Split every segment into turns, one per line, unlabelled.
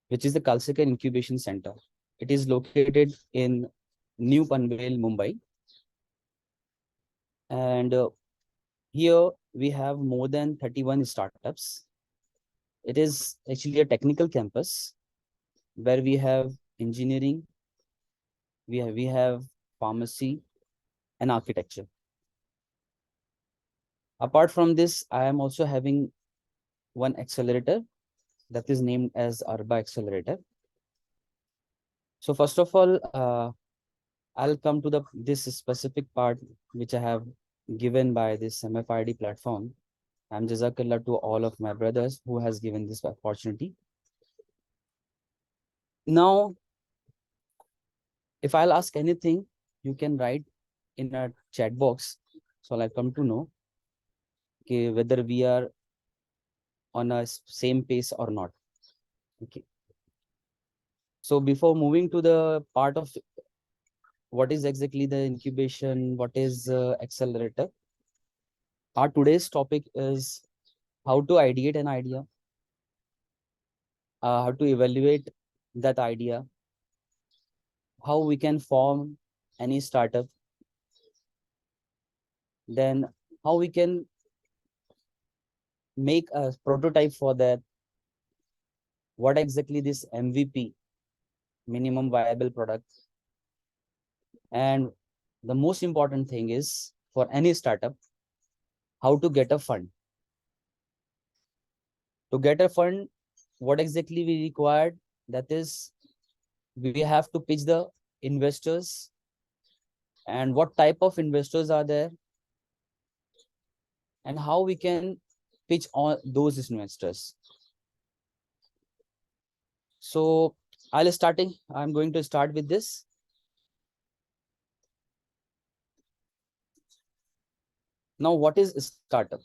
which is the Kalsika Incubation Center. It is located in New Panvel, Mumbai. And here we have more than 31 startups. It is actually a technical campus where we have engineering, we have pharmacy and architecture. Apart from this, I am also having one accelerator that is named as ARBA Accelerator. So first of all, I'll come to this specific part which I have given by this MFID platform. I'm Jazakallah to all of my brothers who has given this opportunity. Now, if I'll ask anything, you can write in a chat box. So I'll come to know whether we are on a same pace or not. Okay. So before moving to the part of what is exactly the incubation, what is accelerator, our today's topic is how to ideate an idea, how to evaluate that idea, how we can form any startup, then how we can make a prototype for that, what exactly this MVP, minimum viable product, and the most important thing is for any startup, how to get a fund. To get a fund, what exactly we required, that is, we have to pitch the investors and what type of investors are there and how we can pitch on those investors. So I'm going to start with this. Now, what is a startup?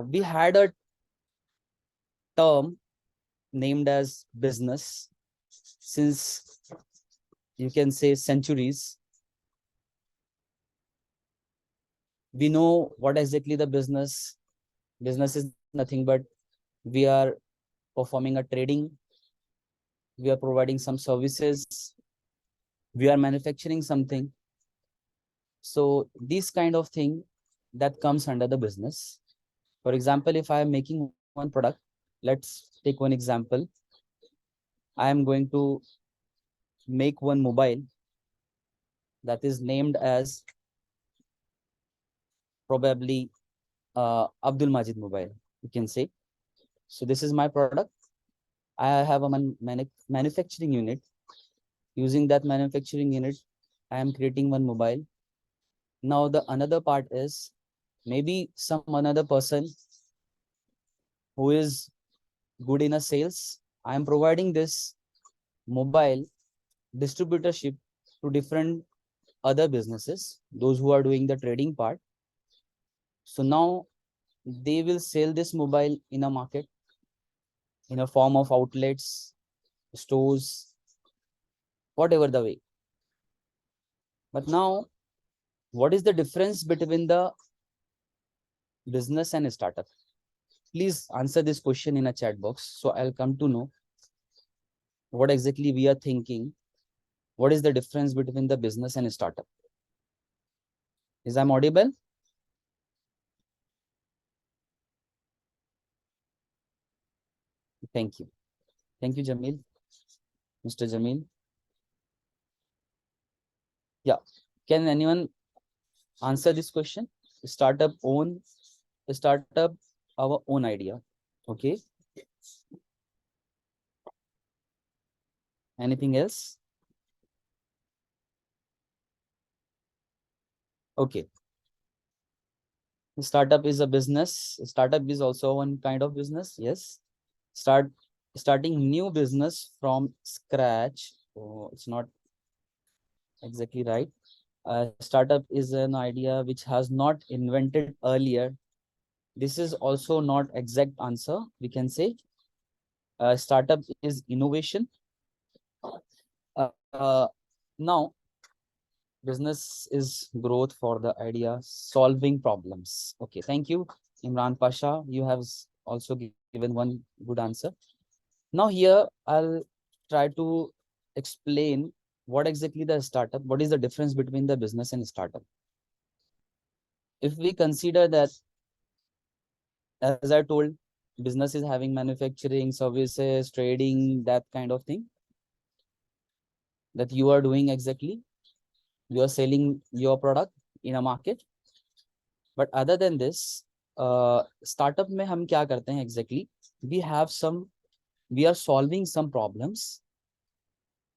We had a term named as business since, you can say, centuries. We know what exactly the business is nothing but we are performing a trading, we are providing some services, we are manufacturing something. So this kind of thing that comes under the business. For example, if I am making one product, let's take one example. I am going to make one mobile that is named as probably Abdulmajid mobile, you can say. So this is my product. I have a manufacturing unit. Using that manufacturing unit, I am creating one mobile. Now the another part is maybe some another person who is good in a sales. I am providing this mobile distributorship to different other businesses, those who are doing the trading part. So now they will sell this mobile in a market in a form of outlets, stores, whatever the way. But now, what is the difference between the business and startup? Please answer this question in a chat box. So I'll come to know what exactly we are thinking. What is the difference between the business and startup? Is I'm audible? Thank you. Thank you, Jamil. Mr. Jamil. Yeah. Can anyone answer this question? Startup our own idea. Okay. Anything else? Okay. Startup is a business. Startup is also one kind of business. Yes. Starting new business from scratch. Oh, it's not exactly right. Startup is an idea which has not invented earlier. This is also not exact answer. We can say startup is innovation. Now, business is growth for the idea, solving problems. Okay, thank you, Imran Pasha. You have also given one good answer. Now here I'll try to explain what exactly the startup, what is the difference between the business and startup. If we consider that, as I told, business is having manufacturing, services, trading, that kind of thing that you are doing exactly. You are selling your product in a market. But other than this, startup में हम क्या करते हैं exactly? We are solving some problems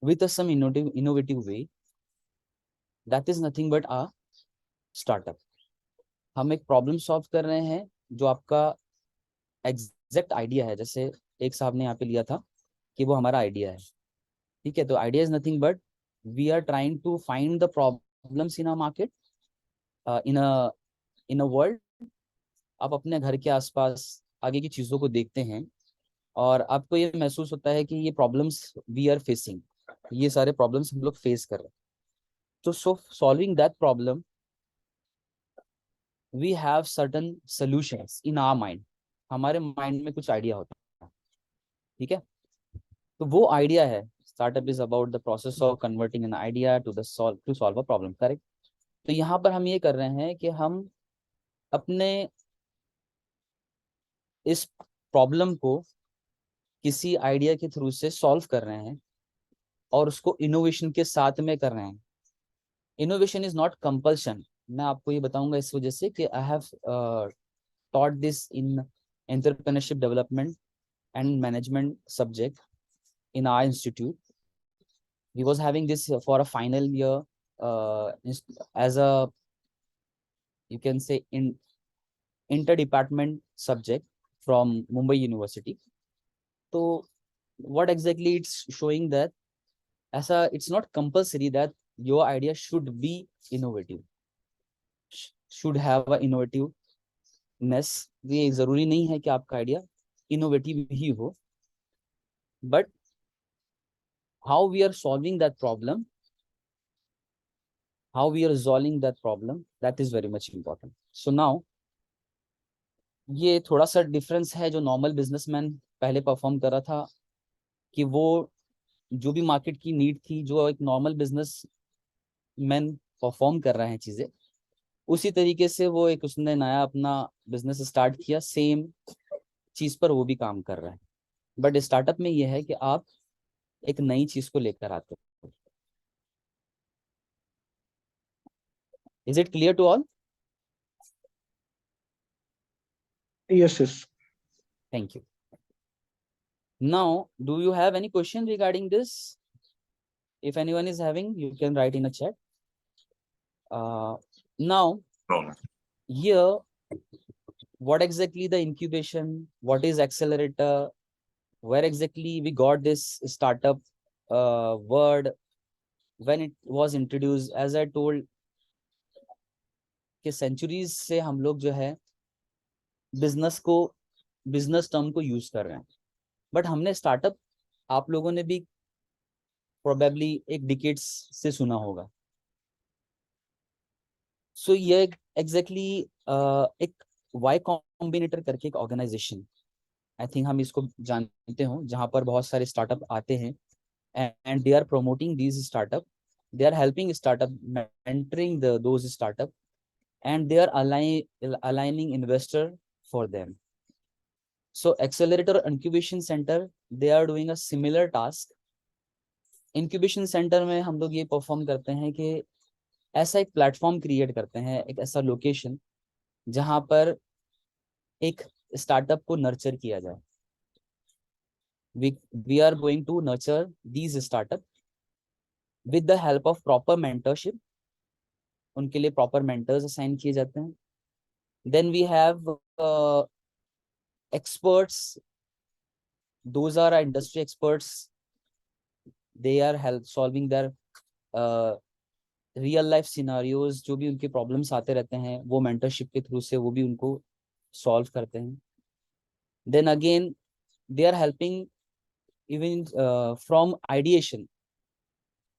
with some innovative way. That is nothing but a startup. हम एक problem solve कर रहे हैं जो आपका एग्जैक्ट आइडिया है. जैसे एक साहब ने यहाँ पे लिया था कि वो हमारा आइडिया है. ठीक है, तो idea is nothing but we are trying to find the problems in a market, in a world. आप अपने घर के आसपास आगे की चीजों को देखते हैं और आपको ये महसूस होता है कि ये प्रॉब्लम्स वी आर फेसिंग, ये सारे प्रॉब्लम्स हम लोग फेस कर रहे हैं. तो solving that problem we have certain solutions in our mind. हमारे माइंड में कुछ आइडिया होता है. ठीक है, तो वो आइडिया है. Startup is about the process of converting an idea to solve a problem. Correct. तो यहाँ पर हम ये कर रहे हैं कि हम अपने इस प्रॉब्लम को किसी आइडिया के थ्रू से सॉल्व कर रहे हैं और उसको इनोवेशन के साथ में कर रहे हैं. Innovation is not compulsion. मैं आपको ये बताऊंगा इस वजह से कि I have taught this in entrepreneurship development and management subject in our institute. We was having this for a final year as a, you can say, in interdepartment subject from Mumbai University. So what exactly it's showing that as a, it's not compulsory that your idea should be innovative, should have a innovative नेस. ये जरूरी नहीं है कि आपका idea innovative ही हो, but how we are solving that problem, how we are resolving that problem, that is very much important. So now ये थोड़ा सा डिफरेंस है जो नॉर्मल बिजनेसमैन पहले परफॉर्म कर रहा था, कि वो जो भी मार्केट की नीड थी, जो एक नॉर्मल बिजनेस मैन परफॉर्म कर रहे हैं चीजें, उसी तरीके से वो एक उसने नया अपना बिजनेस स्टार्ट किया, सेम चीज पर वो भी काम कर रहा है. बट स्टार्टअप में ये है कि आप एक नई चीज को लेकर आते हो. Is it clear to all?
Yes, yes.
Thank you. Now, do you have any question regarding this? If anyone is having, you can write in a chat. Now, here, what exactly the incubation, what is accelerator, where exactly we got this startup word, when it was introduced. As I told कि centuries से हम लोग जो है business term को use कर रहे हैं, बट हमने स्टार्टअप आप लोगों ने भी प्रोबेबली एक डिकेड्स से सुना होगा. सो ये एग्जैक्टली एक वाई कॉम्बिनेटर करके एक ऑर्गेनाइजेशन, आई थिंक हम इसको जानते हो, जहां पर बहुत सारे स्टार्टअप आते हैं and they are promoting these startup, they are helping startup, mentoring those startup, and they are aligning investor for them. So Accelerator Incubation Center, they are doing a similar task. Incubation Center में हम लोग ये perform करते हैं कि ऐसा एक platform create करते हैं, एक ऐसा लोकेशन जहां पर एक स्टार्टअप को नर्चर किया जाए. we are going to nurture these startup with the help of proper mentorship. उनके लिए प्रॉपर मेंटर्स असाइन किए जाते हैं. Then we have experts, those are our industry experts, they are help solving their real life scenarios. जो भी उनके problems आते रहते हैं वो मेंटरशिप के थ्रू से वो भी उनको सॉल्व करते हैं. Then again they are helping even from ideation.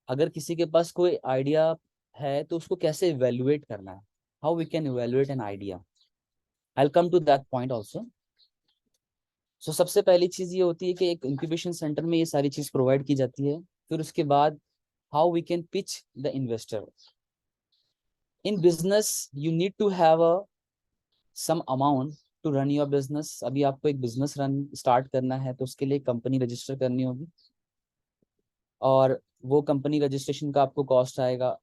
अगर किसी के पास कोई आइडिया है तो उसको कैसे इवेल्युएट करना है, how we can evaluate an idea. I will come to that point also. So सबसे पहली चीज ये होती है कि एक इंक्यूबेशन सेंटर में ये सारी चीज प्रोवाइड की जाती है। फिर उसके बाद how we can pitch the investor. In business you need to have a some amount to run your business. अभी आपको एक बिजनेस रन स्टार्ट करना है तो उसके लिए कंपनी रजिस्टर करनी होगी, और वो कंपनी रजिस्ट्रेशन का आपको कॉस्ट आएगा।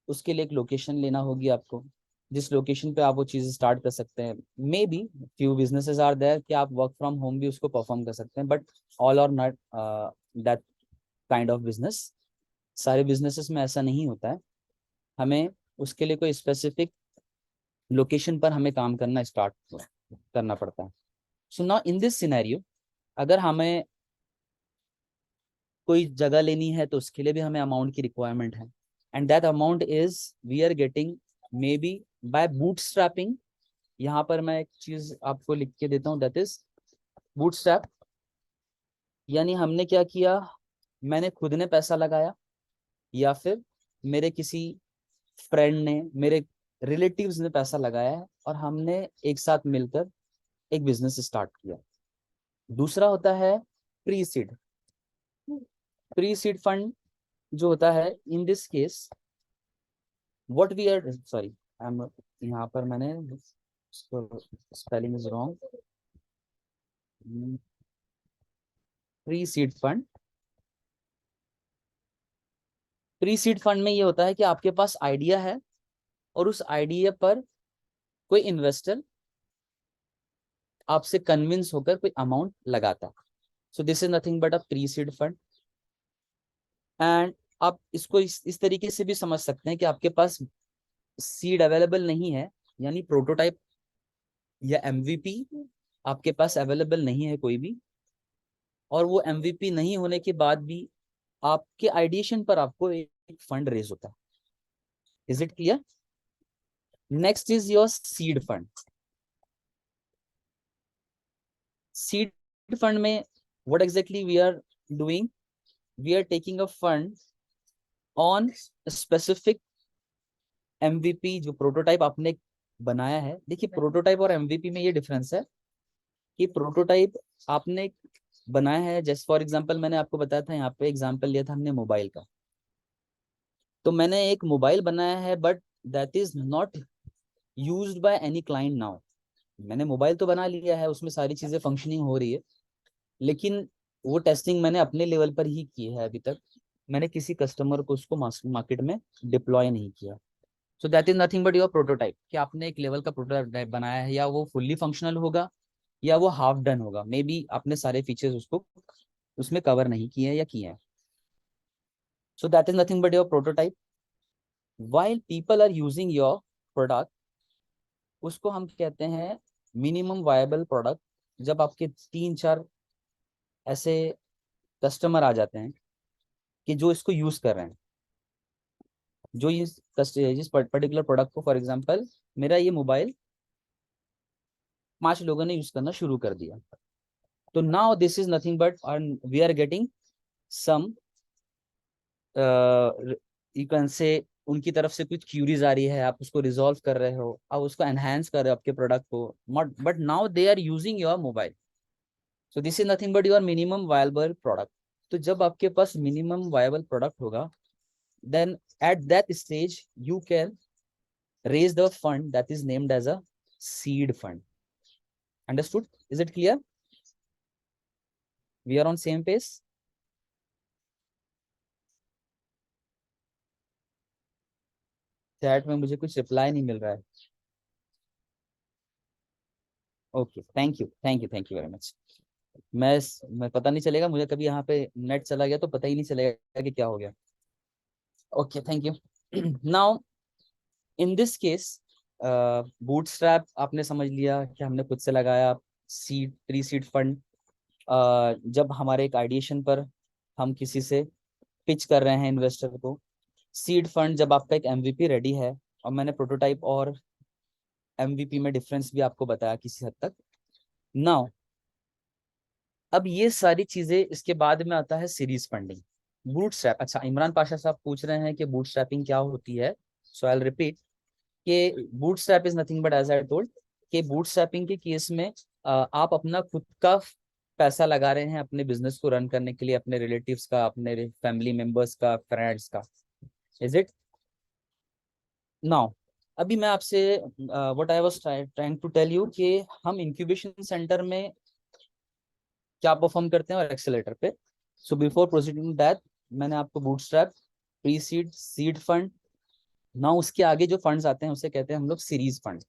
उसके लिए एक लोकेशन लेना होगी आपको, जिस लोकेशन पे आप वो चीज़ स्टार्ट कर सकते हैं। Maybe few businesses are there कि आप वर्क फ्रॉम होम भी उसको परफॉर्म कर सकते हैं, बट ऑल और not that kind of business. सारे बिजनेसेस में ऐसा नहीं होता है। हमें उसके लिए कोई स्पेसिफिक लोकेशन पर हमें काम करना स्टार्ट करना पड़ता है। So now in this scenario, अगर हमें कोई जगह लेनी है तो उसके लिए भी हमें अमाउंट की रिक्वायरमेंट है, and that amount is we are getting maybe by bootstrapping. यहाँ पर मैं एक चीज आपको लिख के देता हूँ, दैट इज बूटस्ट्रैप। यानी हमने क्या किया, मैंने खुद ने पैसा लगाया, या फिर मेरे किसी फ्रेंड ने, मेरे रिलेटिव्स ने पैसा लगाया है, और हमने एक साथ मिलकर एक बिजनेस स्टार्ट किया। दूसरा होता है pre seed. Pre seed fund जो होता है, in this case what we are, sorry I am, यहाँ पर मैंने spelling is wrong. Pre seed fund, pre seed fund में ये होता है कि आपके पास आइडिया है और उस आइडिया पर कोई इन्वेस्टर आपसे कन्विंस होकर कोई अमाउंट लगाता है। सो this is nothing but a pre seed fund. And आप इसको इस तरीके से भी समझ सकते हैं कि आपके पास सीड अवेलेबल नहीं है, यानी प्रोटोटाइप या एमवीपी आपके पास अवेलेबल नहीं है कोई भी, और वो एमवीपी नहीं होने के बाद भी आपके आइडिएशन पर आपको एक फंड रेज होता है। Is it clear? Next is your seed fund. Seed fund में what exactly we are doing, we are taking a fund on specific MVP, जो प्रोटोटाइप आपने बनाया है। देखिए, प्रोटोटाइप और एमवीपी में ये डिफरेंस है कि प्रोटोटाइप आपने बनाया है, जैसे फॉर एग्जांपल मैंने आपको बताया था, यहाँ पे एग्जांपल लिया था हमने मोबाइल का। तो मैंने एक मोबाइल बनाया है, but that is not used by any client now. मैंने मोबाइल तो बना लिया है, उसमें सारी चीजें फंक्शनिंग हो रही है, लेकिन वो टेस्टिंग मैंने अपने लेवल पर ही की है। अभी तक मैंने किसी कस्टमर को उसको मार्केट में डिप्लॉय नहीं किया। सो that is nothing but your prototype, कि आपने एक लेवल का प्रोटोटाइप बनाया है, या वो फुल्ली फंक्शनल होगा या वो हाफ डन होगा। मे बी आपने सारे फीचर्स उसको उसमें कवर नहीं किए हैं या किए हैं। So that is nothing but your prototype. While people are using your product, उसको हम कहते हैं मिनिमम वायबल प्रोडक्ट। जब आपके 3-4 ऐसे कस्टमर आ जाते हैं कि जो इसको यूज कर रहे हैं, जो जिस पर्टिकुलर प्रोडक्ट को, फॉर एग्जांपल मेरा ये मोबाइल 5 लोगों ने यूज करना शुरू कर दिया, तो now this is nothing but we are getting some, you can say, उनकी तरफ से कुछ क्यूरीज आ रही है, आप उसको रिजॉल्व कर रहे हो, आप उसको एनहांस कर रहे हो आपके प्रोडक्ट को, but now they are using your mobile. So this is nothing but your minimum viable product. तो जब आपके पास मिनिमम वायबल प्रोडक्ट होगा, then at that stage you can raise the fund that is named as a seed fund. Understood? Is it clear? We are on same page? Chat में मुझे कुछ reply नहीं मिल रहा है। Okay, thank you, thank you, thank you very much. मैं पता नहीं चलेगा मुझे, कभी यहाँ पे नेट चला गया तो पता ही नहीं चलेगा कि क्या हो गया। Okay, thank you. Now in this case, bootstrap आपने समझ लिया कि हमने खुद से लगाया। सीड, प्री सीड फंड, जब हमारे एक आइडिएशन पर हम किसी से पिच कर रहे हैं इन्वेस्टर को। सीड फंड जब आपका एक एमवीपी रेडी है, और मैंने प्रोटोटाइप और एमवीपी में डिफरेंस भी आपको बताया किसी हद तक। नाउ अब ये सारी चीजें, इसके बाद में आता है सीरीज फंडिंग, बूटस्ट्रैप। अच्छा, इमरान पाशा साहब पूछ रहे हैं कि बूटस्ट्रैपिंग क्या होती है। सो आई विल रिपीट कि bootstrap is nothing but as I told, कि बूटस्ट्रैपिंग के केस में आप अपना खुद का पैसा लगा रहे हैं अपने बिजनेस को रन करने के लिए, अपने रिलेटिव्स का, अपने फैमिली मेंबर्स का, फ्रेंड्स का। Is it? नाउ अभी मैं आपसे what I was trying to tell you कि हम इंक्यूबेशन सेंटर में क्या परफॉर्म करते हैं और एक्सेलेटर पे। सो बिफोर प्रोसीडिंग दैट, मैंने आपको bootstrap, pre seed, seed fund, ना उसके आगे जो फंड्स आते हैं उसे कहते हैं हम लोग सीरीज फंड।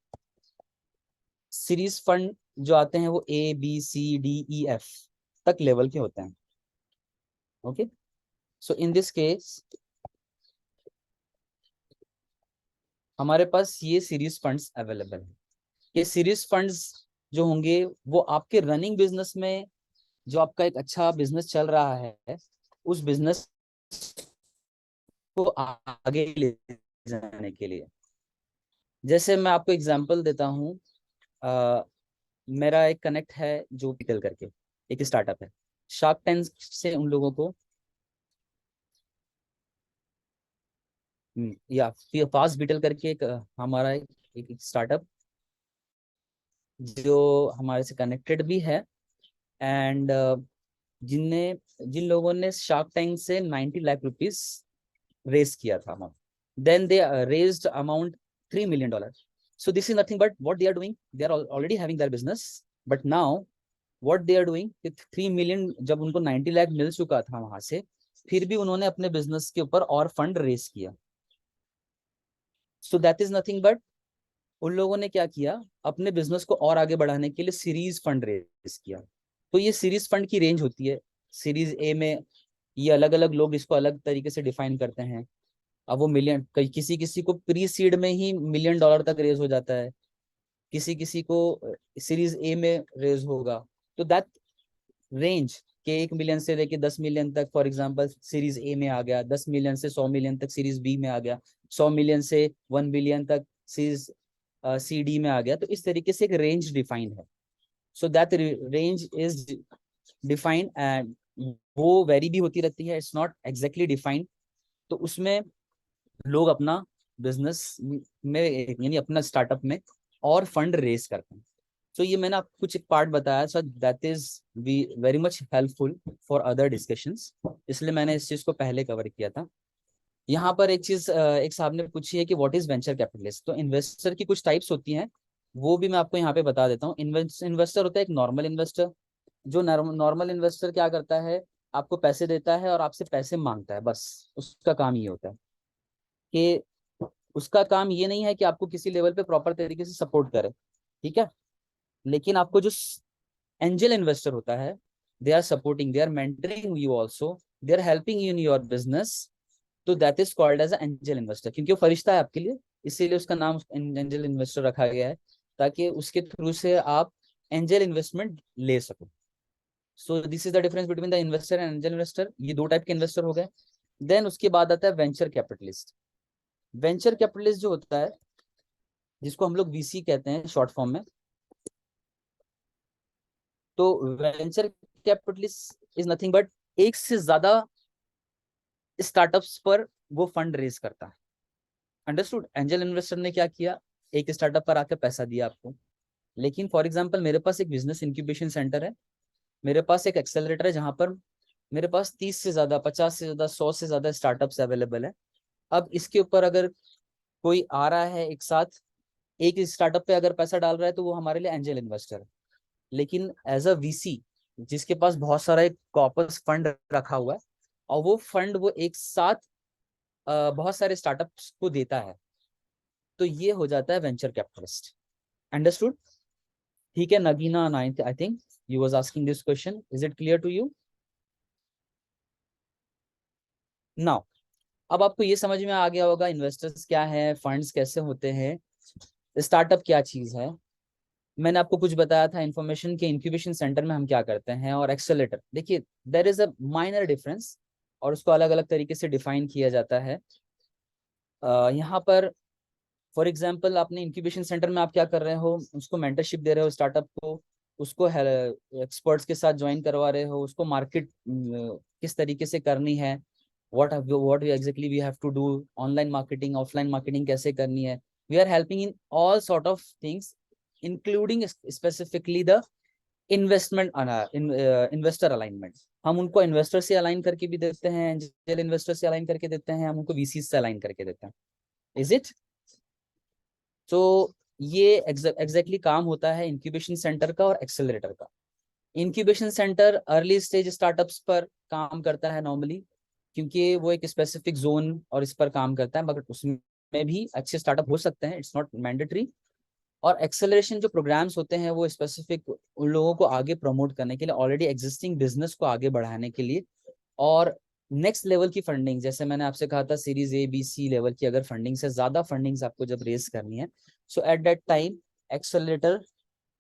सीरीज फंड जो आते हैं वो ABCDEF तक लेवल के होते हैं। Okay, so in this case हमारे पास ये सीरीज फंड्स अवेलेबल है। ये सीरीज फंड्स जो होंगे वो आपके रनिंग बिजनेस में, जो आपका एक अच्छा बिजनेस चल रहा है, उस बिजनेस को आगे ले जाने के लिए। जैसे मैं आपको एग्जांपल देता हूँ, मेरा एक कनेक्ट है जो पिटल करके एक स्टार्टअप है। शार्क टैंक से उन लोगों को या फिर फास्ट बीटल करके एक हमारा एक स्टार्टअप जो हमारे से कनेक्टेड भी है, एंड जिन लोगों ने शार्क टैंक से 90 लाख रुपीस रेज किया था amount, then they raised amount $3 million. So this is nothing but what they are doing. They are already having their business, but now what they are doing with 3 million, जब उनको 90 लाख मिल चुका था वहां से, फिर भी उन्होंने अपने बिजनेस के ऊपर और फंड रेज किया। सो दैट इज नथिंग बट उन लोगों ने क्या किया, अपने बिजनेस को और आगे बढ़ाने के लिए सीरीज फंड रेज किया। तो ये सीरीज फंड की रेंज होती है। सीरीज ए में ये अलग अलग लोग इसको अलग तरीके से डिफाइन करते हैं। अब वो मिलियन, किसी किसी को प्री सीड में ही $1 million तक रेज हो जाता है, किसी किसी को सीरीज ए में रेज होगा। तो दैट रेंज के 1 मिलियन से लेके 10 मिलियन तक, फॉर एग्जांपल सीरीज ए में आ गया, 10 मिलियन से 100 मिलियन तक सीरीज बी में आ गया, 100 मिलियन से 1 बिलियन तक सीरीज CD में आ गया। तो इस तरीके से एक रेंज डिफाइंड है। So that range is defined and वो वेरी भी होती रहती है, इट्स नॉट एग्जैक्टली डिफाइंड। तो उसमें लोग अपना बिजनेस में यानी अपना स्टार्टअप में और फंड रेज करते हैं। सो ये मैंने आपको कुछ एक पार्ट बताया, so that is we very much helpful for other discussions, इसलिए मैंने इस चीज को पहले कवर किया था। यहाँ पर एक चीज एक साहब ने पूछी है कि व्हाट इज वेंचर कैपिटलिस्ट। तो इन्वेस्टर की कुछ टाइप्स होती हैं, वो भी मैं आपको यहाँ पे बता देता हूँ। इन्वेस्टर होता है एक नॉर्मल इन्वेस्टर। जो नॉर्मल इन्वेस्टर क्या करता है, आपको पैसे देता है और आपसे पैसे मांगता है, बस उसका काम ये होता है कि उसका काम ये नहीं है कि आपको किसी लेवल पे प्रॉपर तरीके से सपोर्ट करे, ठीक है। लेकिन आपको जो एंजल इन्वेस्टर होता है, they are supporting, they are mentoring you also, they are helping you in your business. तो that is called as angel investor, क्योंकि वो फरिश्ता है आपके लिए, इसीलिए उसका नाम एंजल इन्वेस्टर रखा गया है, ताकि उसके थ्रू से आप एंजल इन्वेस्टमेंट ले सको। सो this is the difference between the investor and angel investor. ये दो टाइप के इन्वेस्टर हो गए। देन उसके बाद आता है वेंचर कैपिटलिस्ट। वेंचर कैपिटलिस्ट जो होता है, जिसको हम लोग VC कहते हैं शॉर्ट फॉर्म में, तो venture capitalist is nothing but एक से ज्यादा स्टार्टअप्स पर वो फंड रेज करता है। अंडरस्टूड? एंजल इन्वेस्टर ने क्या किया, एक स्टार्टअप पर आकर पैसा दिया आपको। लेकिन फॉर एग्जांपल मेरे पास एक बिजनेस इंक्यूबेशन सेंटर है, मेरे पास एक एक्सेलरेटर है, जहां पर मेरे पास 30 से ज्यादा, 50 से ज्यादा, 100 से ज्यादा स्टार्टअप्स अवेलेबल है। अब इसके ऊपर अगर कोई आ रहा है एक साथ, एक स्टार्टअप पे अगर पैसा डाल रहा है, तो वो हमारे लिए एंजल इन्वेस्टर है। लेकिन एज अ VC जिसके पास बहुत सारा एक कॉर्पस फंड रखा हुआ है, और वो फंड वो एक साथ बहुत सारे स्टार्टअप्स को देता है, तो ये हो जाता है वेंचर कैपिटलिस्ट। अंडरस्टूड? ठीक है, Nagina ninth, I think you was asking this question, is it clear to you now? अब आपको ये समझ में आ गया होगा इन्वेस्टर्स क्या है, फंड्स कैसे होते हैं, स्टार्टअप क्या चीज है। मैंने आपको कुछ बताया था इन्फॉर्मेशन के इंक्यूबेशन सेंटर में हम क्या करते हैं, और एक्सेलेटर। देखिए there is a minor difference, और उसको अलग अलग तरीके से डिफाइन किया जाता है। यहाँ पर फॉर एग्जांपल आपने इंक्यूबेशन सेंटर में आप क्या कर रहे हो, उसको मेंटरशिप दे रहे हो स्टार्टअप को, उसको एक्सपर्ट्स के साथ ज्वाइन करवा रहे हो, उसको मार्केट किस तरीके से करनी है, what exactly we have to do, online marketing, offline marketing कैसे करनी है। We are helping in all sort of things, including specifically the investment investor alignment, हम उनको इन्वेस्टर से अलाइन करके भी देते हैं, एंजल इन्वेस्टर से अलाइन करके देते हैं, हम उनको वीसी से अलाइन करके देते हैं। Is it? तो ये एग्जैक्टली काम होता है इंक्यूबेशन सेंटर का और एक्सेलरेटर का। Incubation centre early stage startups पर काम करता है नॉर्मली, क्योंकि वो एक स्पेसिफिक जोन और इस पर काम करता है, मगर उसमें भी अच्छे स्टार्टअप हो सकते हैं, इट्स नॉट मैंडेटरी। और एक्सेलरेशन जो प्रोग्राम्स होते हैं वो स्पेसिफिक उन लोगों को आगे प्रमोट करने के लिए, ऑलरेडी एग्जिस्टिंग बिजनेस को आगे बढ़ाने के लिए, और नेक्स्ट लेवल की फंडिंग, जैसे मैंने आपसे कहा था series A B C level की अगर फंडिंग से ज्यादा फंडिंग्स आपको जब रेस करनी है, so at that time accelerator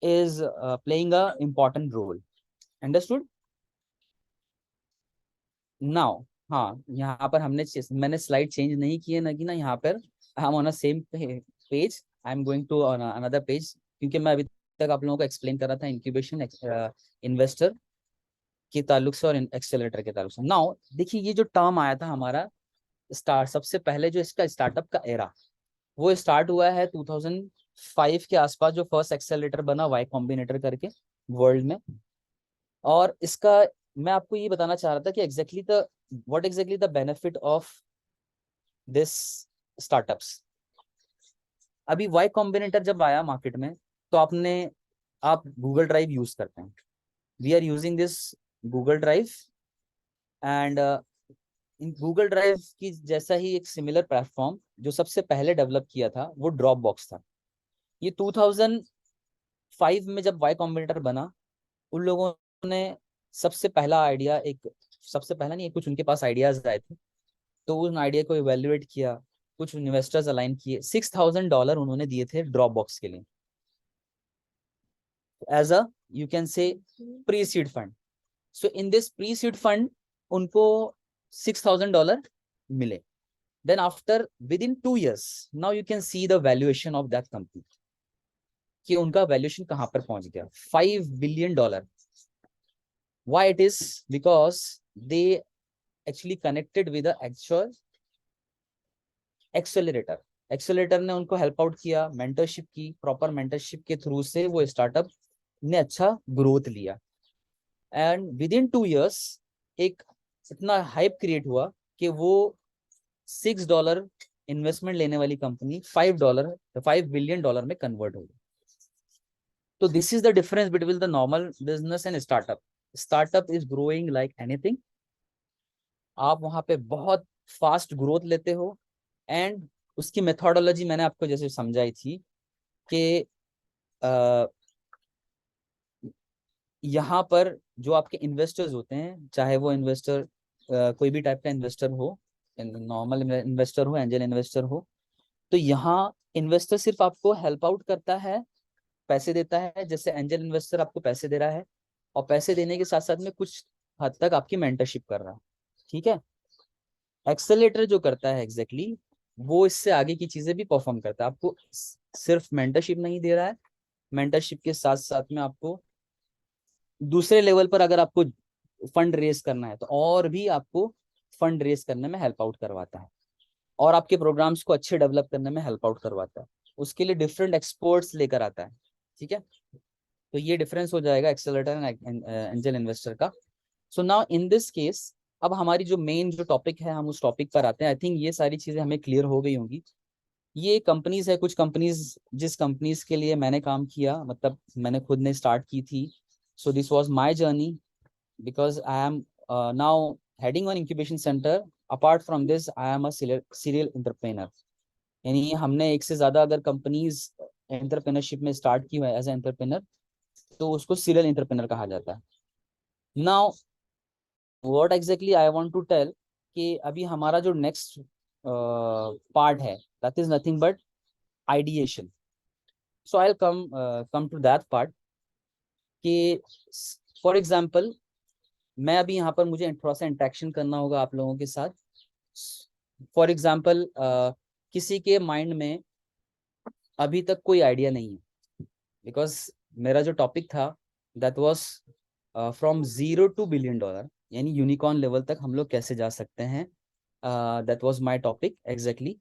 is playing a important role. Understood now? हाँ, यहाँ पर मैंने स्लाइड चेंज नहीं की है ना, कि ना यहाँ पर I am on a same page, I am going to another page, क्योंकि मैं अभी तक आप लोगों को एक्सप्लेन कर रहा था इंक्यूबेशन, इन्वेस्टर के ताल्लुक से और एक्सेलरेटर के ताल्लुक से। नाउ देखिए, ये जो टर्म आया था हमारा स्टार्ट, सबसे पहले जो इसका स्टार्टअप का एरा, वो स्टार्ट हुआ है 2005 के आसपास, जो फर्स्ट एक्सेलरेटर बना वाई कॉम्बिनेटर करके वर्ल्ड में। और इसका मैं आपको ये बताना चाह रहा था कि exactly the what exactly the benefit of this startups. अभी वाई कॉम्बिनेटर जब आया मार्केट में, तो आप गूगल ड्राइव यूज करते हैं, we are using this Google drive, and Google drive की जैसा ही एक सिमिलर प्लेटफॉर्म जो सबसे पहले डेवलप किया था वो ड्रॉप बॉक्स था। ये 2005 में जब वाई कॉम्बिनेटर बना, उन लोगों ने सबसे पहला आइडिया, एक सबसे पहला नहीं, कुछ उनके पास आइडियाज आए थे, तो उन आइडिया को इवेल्युएट किया, कुछ इन्वेस्टर्स अलाइन किए, $6,000 उन्होंने दिए थे ड्रॉप बॉक्स के लिए, as a you can say pre seed fund. So in this pre seed fund उनको $6,000 मिले। Then after within 2 years, now you can see the valuation of that company, कि उनका वैल्यूएशन कहां पर पहुंच गया, $5 billion। Why it is? Because they actually connected with the actual accelerator। Accelerator ने उनको हेल्प आउट किया, मेंटरशिप की, प्रॉपर मेंटरशिप के थ्रू से वो स्टार्टअप ने अच्छा ग्रोथ लिया, एंड विद इन 2 years एक इतना हाइप क्रिएट हुआ कि वो $6 इन्वेस्टमेंट लेने वाली कंपनी $5 में कन्वर्ट हो गई। तो this is the difference between the normal business and startup. Startup is growing like anything, आप वहां पे बहुत फास्ट ग्रोथ लेते हो, एंड उसकी मेथोडोलॉजी मैंने आपको जैसे समझाई थी कि यहाँ पर जो आपके इन्वेस्टर्स होते हैं, चाहे वो इन्वेस्टर कोई भी टाइप का इन्वेस्टर हो, नॉर्मल इन्वेस्टर हो, एंजल इन्वेस्टर हो, तो यहाँ इन्वेस्टर सिर्फ आपको हेल्प आउट करता है, पैसे देता है, जैसे एंजल इन्वेस्टर आपको पैसे दे रहा है, और पैसे देने के साथ साथ में कुछ हद तक आपकी मेंटरशिप कर रहा है, ठीक है। एक्सेलेरेटर जो करता है एग्जैक्टली वो इससे आगे की चीजें भी परफॉर्म करता है, आपको सिर्फ मेंटरशिप नहीं दे रहा है, मेंटरशिप के साथ साथ में आपको दूसरे लेवल पर अगर आपको फंड रेस करना है, तो और भी आपको फंड रेस करने में हेल्प आउट करवाता है, और आपके प्रोग्राम्स को अच्छे डेवलप करने में हेल्प आउट करवाता है, उसके लिए डिफरेंट एक्सपर्ट्स लेकर आता है, ठीक है। तो ये डिफरेंस हो जाएगा एक्सेलरेटर एंड एंजल इन्वेस्टर का। So now in this case, अब हमारी जो मेन जो टॉपिक है, हम उस टॉपिक पर आते हैं। आई थिंक ये सारी चीजें हमें क्लियर हो गई होंगी। ये कंपनीज है, कुछ कंपनीज जिस कंपनीज के लिए मैंने काम किया, मतलब मैंने खुद ने स्टार्ट की थी। So this was my journey, because I am now heading on incubation centre. Apart from this I am a serial entrepreneur, यानी हमने एक से ज्यादा अगर कंपनीज एंटरप्रेन्योरशिप में स्टार्ट की है एज एंटरप्रेन्योर, तो उसको सीरियल एंटरप्रेन्योर कहा जाता है। Now what exactly I want to tell, कि अभी हमारा जो नेक्स्ट पार्ट है, that is nothing but ideation. So I will come to that part, कि फॉर एग्जांपल मैं अभी यहाँ पर मुझे थोड़ा सा इंटरेक्शन करना होगा आप लोगों के साथ। फॉर एग्जांपल किसी के माइंड में अभी तक कोई आइडिया नहीं है, बिकॉज मेरा जो टॉपिक था that was from $0 to $1 billion, यानी यूनिकॉर्न लेवल तक हम लोग कैसे जा सकते हैं, that was my topic exactly.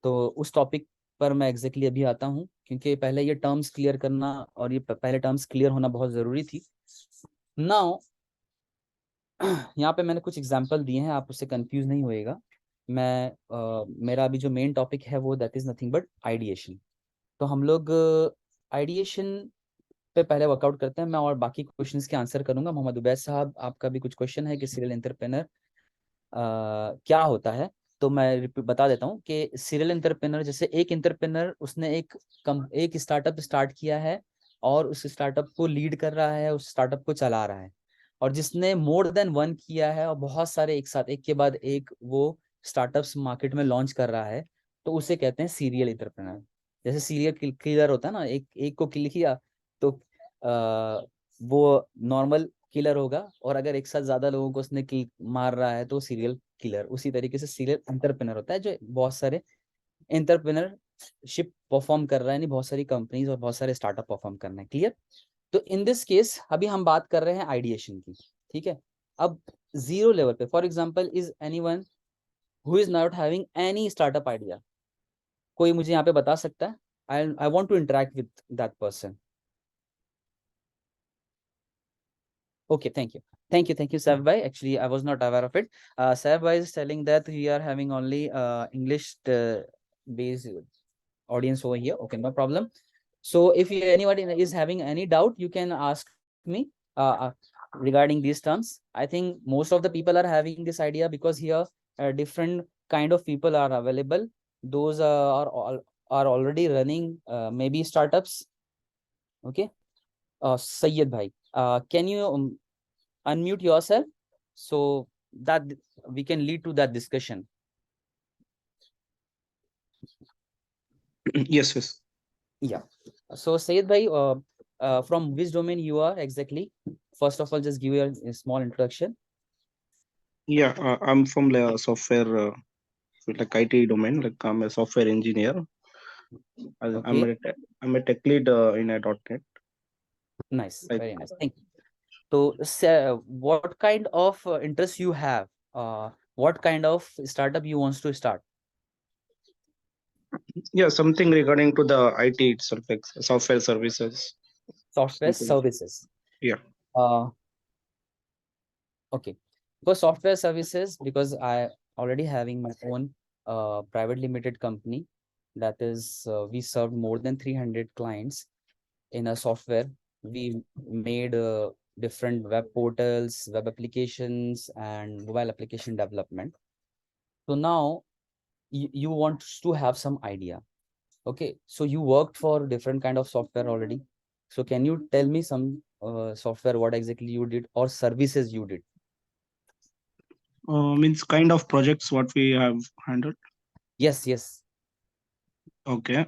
तो उस टॉपिक पर मैं एग्जैक्टली अभी आता हूँ, क्योंकि पहले ये टर्म्स क्लियर करना और ये पहले टर्म्स क्लियर होना बहुत ज़रूरी थी। नाउ यहाँ पे मैंने कुछ एग्जांपल दिए हैं, आप उससे कंफ्यूज नहीं होएगा। मेरा अभी जो मेन टॉपिक है वो that is nothing but ideation. तो हम लोग आइडिएशन पे पहले वर्कआउट करते हैं, मैं और बाकी क्वेश्चंस के आंसर करूंगा। मोहम्मद उबैद साहब, आपका भी कुछ क्वेश्चन है कि सीरियल एंटरप्रेनर क्या होता है? तो मैं बता देता हूँ कि सीरियल एंटरप्रेनर, जैसे एक एंटरप्रेनर उसने एक स्टार्टअप स्टार्ट किया है और उस स्टार्टअप को लीड कर रहा है, उस स्टार्टअप को चला रहा है, और जिसने मोर देन वन किया है और बहुत सारे एक साथ एक के बाद एक वो स्टार्टअप्स मार्केट में लॉन्च कर रहा है, तो उसे कहते हैं सीरियल एंटरप्रेनर। जैसे सीरियल किलर होता है ना, एक एक को किल किया तो वो नॉर्मल किलर होगा, और अगर एक साथ ज्यादा लोगों को उसने किल मार रहा है तो सीरियल किलर। उसी तरीके से सीरियल एंटरप्रेनर होता है जो बहुत सारे एंटरप्रेनरशिप परफॉर्म कर रहा है, नहीं बहुत सारी कंपनीज और बहुत सारे स्टार्टअप परफॉर्म करना है। क्लियर? तो इन दिस केस अभी हम बात कर रहे हैं आइडिएशन की, ठीक है? अब जीरो लेवल पे, for example, is anyone who is not having any startup idea? कोई मुझे यहाँ पे बता सकता है? I want to interact with that person. Okay, thank you. Thank you, Saif bhai. Actually, I was not aware of it. Saif bhai is telling that we are having only English based audience over here. Okay, no problem. So if anybody is having any doubt, you can ask me regarding these terms. I think most of the people are having this idea because here different kind of people are available. Those are already running maybe startups. Okay. Sayyid bhai, can you unmute yourself so that we can lead to that discussion?
Yes, yes.
Yeah. So Sayyid bhai, from which domain you are exactly? First of all, just give a small introduction.
Yeah, I'm from the software, like IT domain. Like I'm a software engineer.
Okay.
I'm a tech lead in a .NET.
Nice.
Like,
Very nice. Thank you. So, what kind of interest you have? What kind of startup you wants to start?
yeah, something regarding to the IT itself, like software services.
Software
Something.
services.
Yeah.
Uh, Okay, for software services, because I already having my own private limited company, that is, we served more than 300 clients in a software. We made different web portals, web applications, and mobile application development. So now you want to have some idea. Okay, so you worked for different kind of software already. So can you tell me some software, what exactly you did or services you did?
Means kind of projects what we have handled.
Yes, yes.
Okay.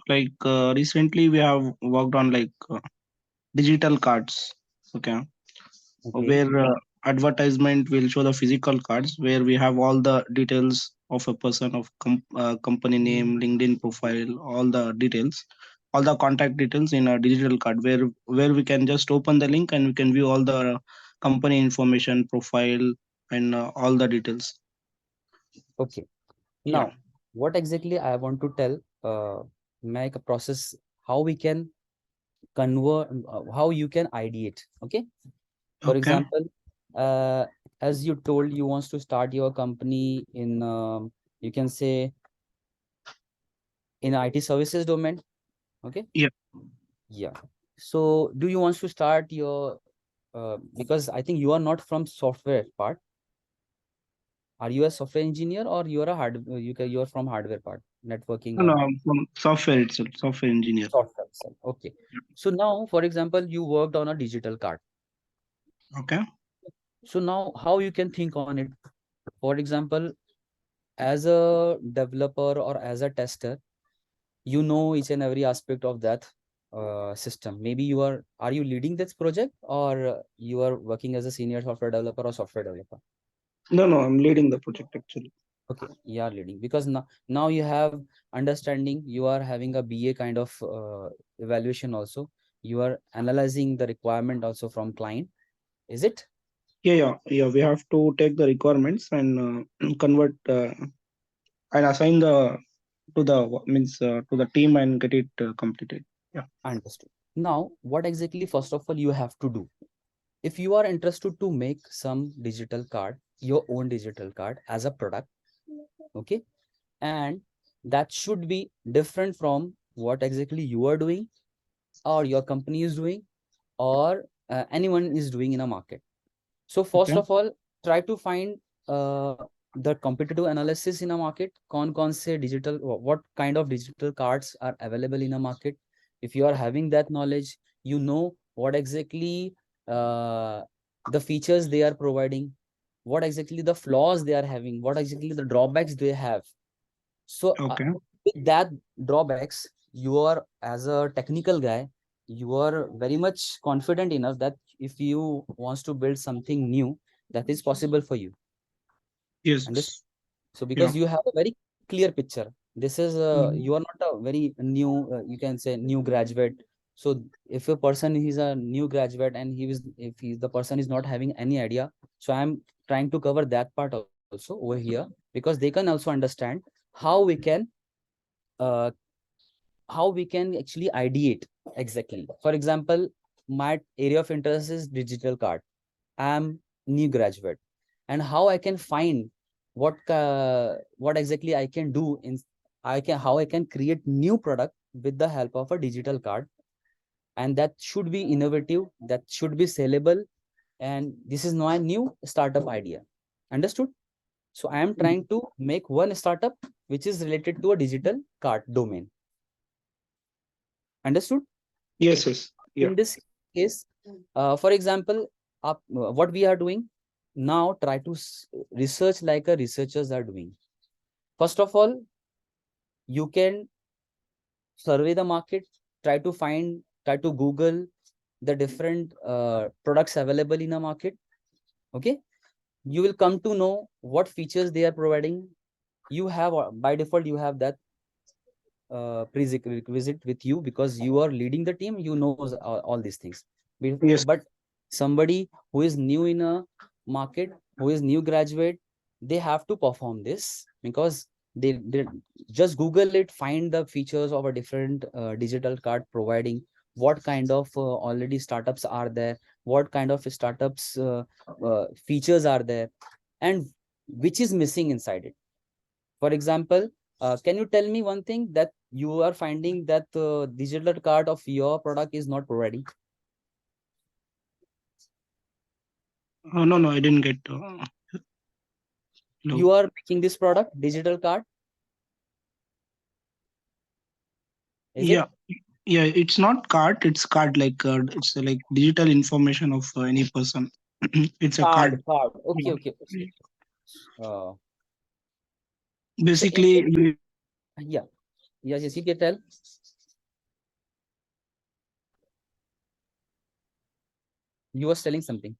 Like recently we have worked on like digital cards. Okay.
Okay.
Where advertisement will show the physical cards where we have all the details of a person of company name, LinkedIn profile, all the details, all the contact details in a digital card where we can just open the link and we can view all the company information profile and all the details.
Okay.
Yeah.
Now, what exactly I want to tell, make a process, how we can convert, how you can ideate. Okay. For
Okay.
example, uh, as you told, you wants to start your company in, you can say, in IT services domain. Okay.
Yeah.
Yeah. So do you want to start your, because I think you are not from software part. Are you a software engineer or you are a you are from hardware part, networking
No, no,
or
I'm from software itself, software engineer.
software side? Okay. So now, for example, you worked on a digital card.
Okay.
So now how you can think on it? For example, as a developer or as a tester, you know each and every aspect of that system. Maybe are you leading this project or you are working as a senior software developer or software developer?
No, no, I'm leading the project actually.
Okay, you are leading because now you have understanding, you are having a BA kind of evaluation also. You are analyzing the requirement also from client. Is it?
Yeah, yeah, yeah. We have to take the requirements and convert and assign the to the means to the team and get it completed. Yeah.
Understood. Now, what exactly, first of all, you have to do? If you are interested to make some digital card, your own digital card as a product, okay, and that should be different from what exactly you are doing or your company is doing or anyone is doing in a market. So first
Okay.
of all, try to find uh, the competitive analysis in a market. कौन से digital, what kind of digital cards are available in a market. If you are having that knowledge, you know what exactly uh, the features they are providing, what exactly the flaws they are having, what exactly the drawbacks they have. So
Okay.
with that drawbacks, you are as a technical guy, you are very much confident enough that if you wants to build something new, that is possible for you. Understand?
Yes.
So
Yeah.
because you have a very clear picture, this is you are
Mhm.
not a very new, you can say new graduate. So if a person is a new graduate and if he, the person is not having any idea, so I'm trying to cover that part also over here, because they can also understand how we can uh, how we can actually ideate exactly. For example, my area of interest is digital card. I'm new graduate, and how I can find what exactly I can do in I can how I can create new product with the help of a digital card, and that should be innovative, that should be sellable, and this is my new startup idea. Understood? So I am trying to make one startup which is related to a digital card domain. Understood?
Yes. Yes. Yeah.
In this case, for example, what we are doing now, try to research like a researchers are doing. First of all, you can survey the market, try to Google the different products available in a market. Okay, you will come to know what features they are providing. You have by default you have that prerequisite with you because you are leading the team, you know all these things.
Yes.
But somebody who is new in a market, who is new graduate, they have to perform this because they just Google it, find the features of a different digital card providing, what kind of already startups are there, what kind of startups features are there, and which is missing inside it. For example, can you tell me one thing that you are finding that digital card of your product is not providing?
No, no, I didn't get. No.
You are making this product, digital card, is it?
Yeah. Yeah. It's not card. It's card like it's like digital information of any person. It's a card.
Card. Okay,
Yeah.
okay. Okay. Uh, so in
Basically,
this, yeah, yes, yes, you can tell. You was telling something.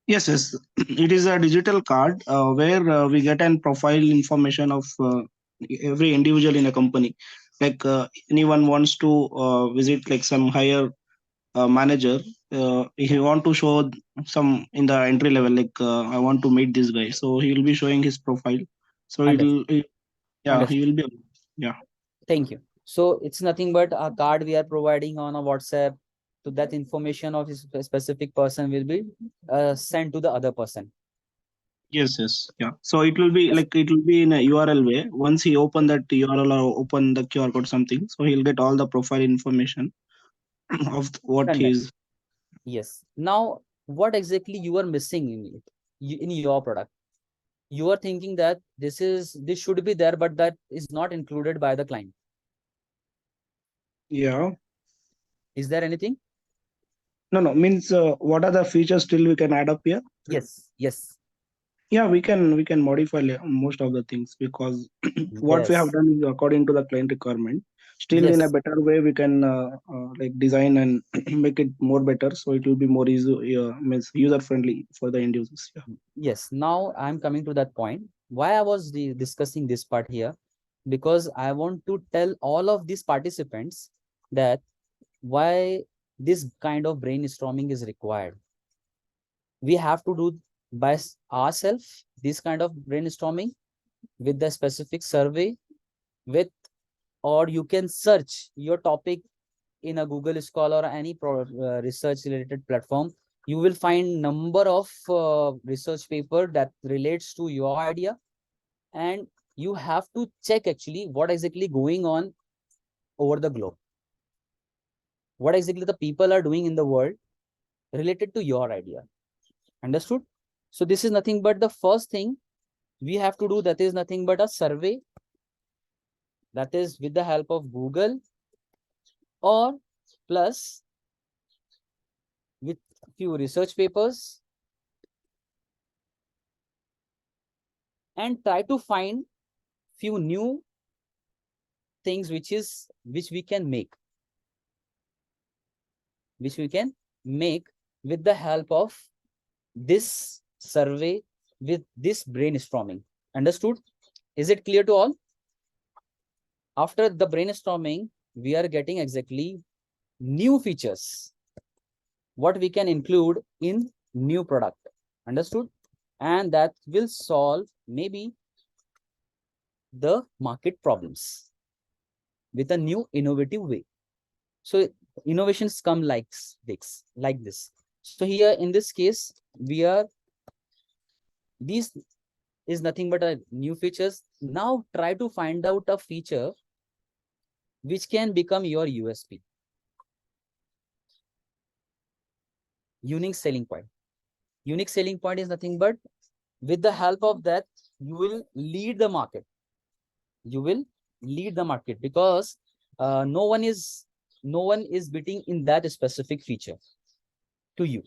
yes, yes. It is a digital card where we get an profile information of every individual in a company. Like anyone wants to visit like some higher manager, if you want to show some in the entry level, like I want to meet this guy, so he will be showing his profile. So
Understood.
yeah, he
Understood.
will be, yeah.
Thank you. So it's nothing but a card we are providing on a WhatsApp. So that information of this specific person will be sent to the other person.
Yes, yes, yeah. So it will be
Yes.
like it will be in a URL way. Once he open that URL or open the QR code something, so he'll get all the profile information of what he is.
Yes. Now, what exactly you are missing in it, in your product? You are thinking that this should be there, but that is not included by the client.
Yeah.
Is there anything?
No, no, means what are the features still we can add up here?
Yes. Yes.
Yeah, we can modify most of the things because what we have
Yes.
done is according to the client requirement. Still, in a
Yes.
better way, we can like design and make it more better, so it will be more easy, means user friendly for the end users. Yeah.
Yes. Now I'm coming to that point. Why I was discussing this part here, because I want to tell all of these participants that why this kind of brainstorming is required. We have to do by ourselves this kind of brainstorming with the specific survey with, or you can search your topic in a Google Scholar or any research related platform, you will find number of research paper that relates to your idea, and you have to check actually what exactly going on over the globe, what exactly the people are doing in the world related to your idea. Understood? So this is nothing but the first thing we have to do, that is nothing but a survey, that is with the help of Google or plus with few research papers, and try to find few new things which we can make, with the help of this survey, with this brainstorming. Understood? Is it clear to all? After the brainstorming, we are getting exactly new features, what we can include in new product. Understood? And that will solve maybe the market problems with a new innovative way. So innovations come like this. So here in this case, these is nothing but a new features. Now try to find out a feature which can become your USP, unique selling point. Unique selling point is nothing but with the help of that, you will lead the market. You will lead the market because no one is beating in that specific feature to you.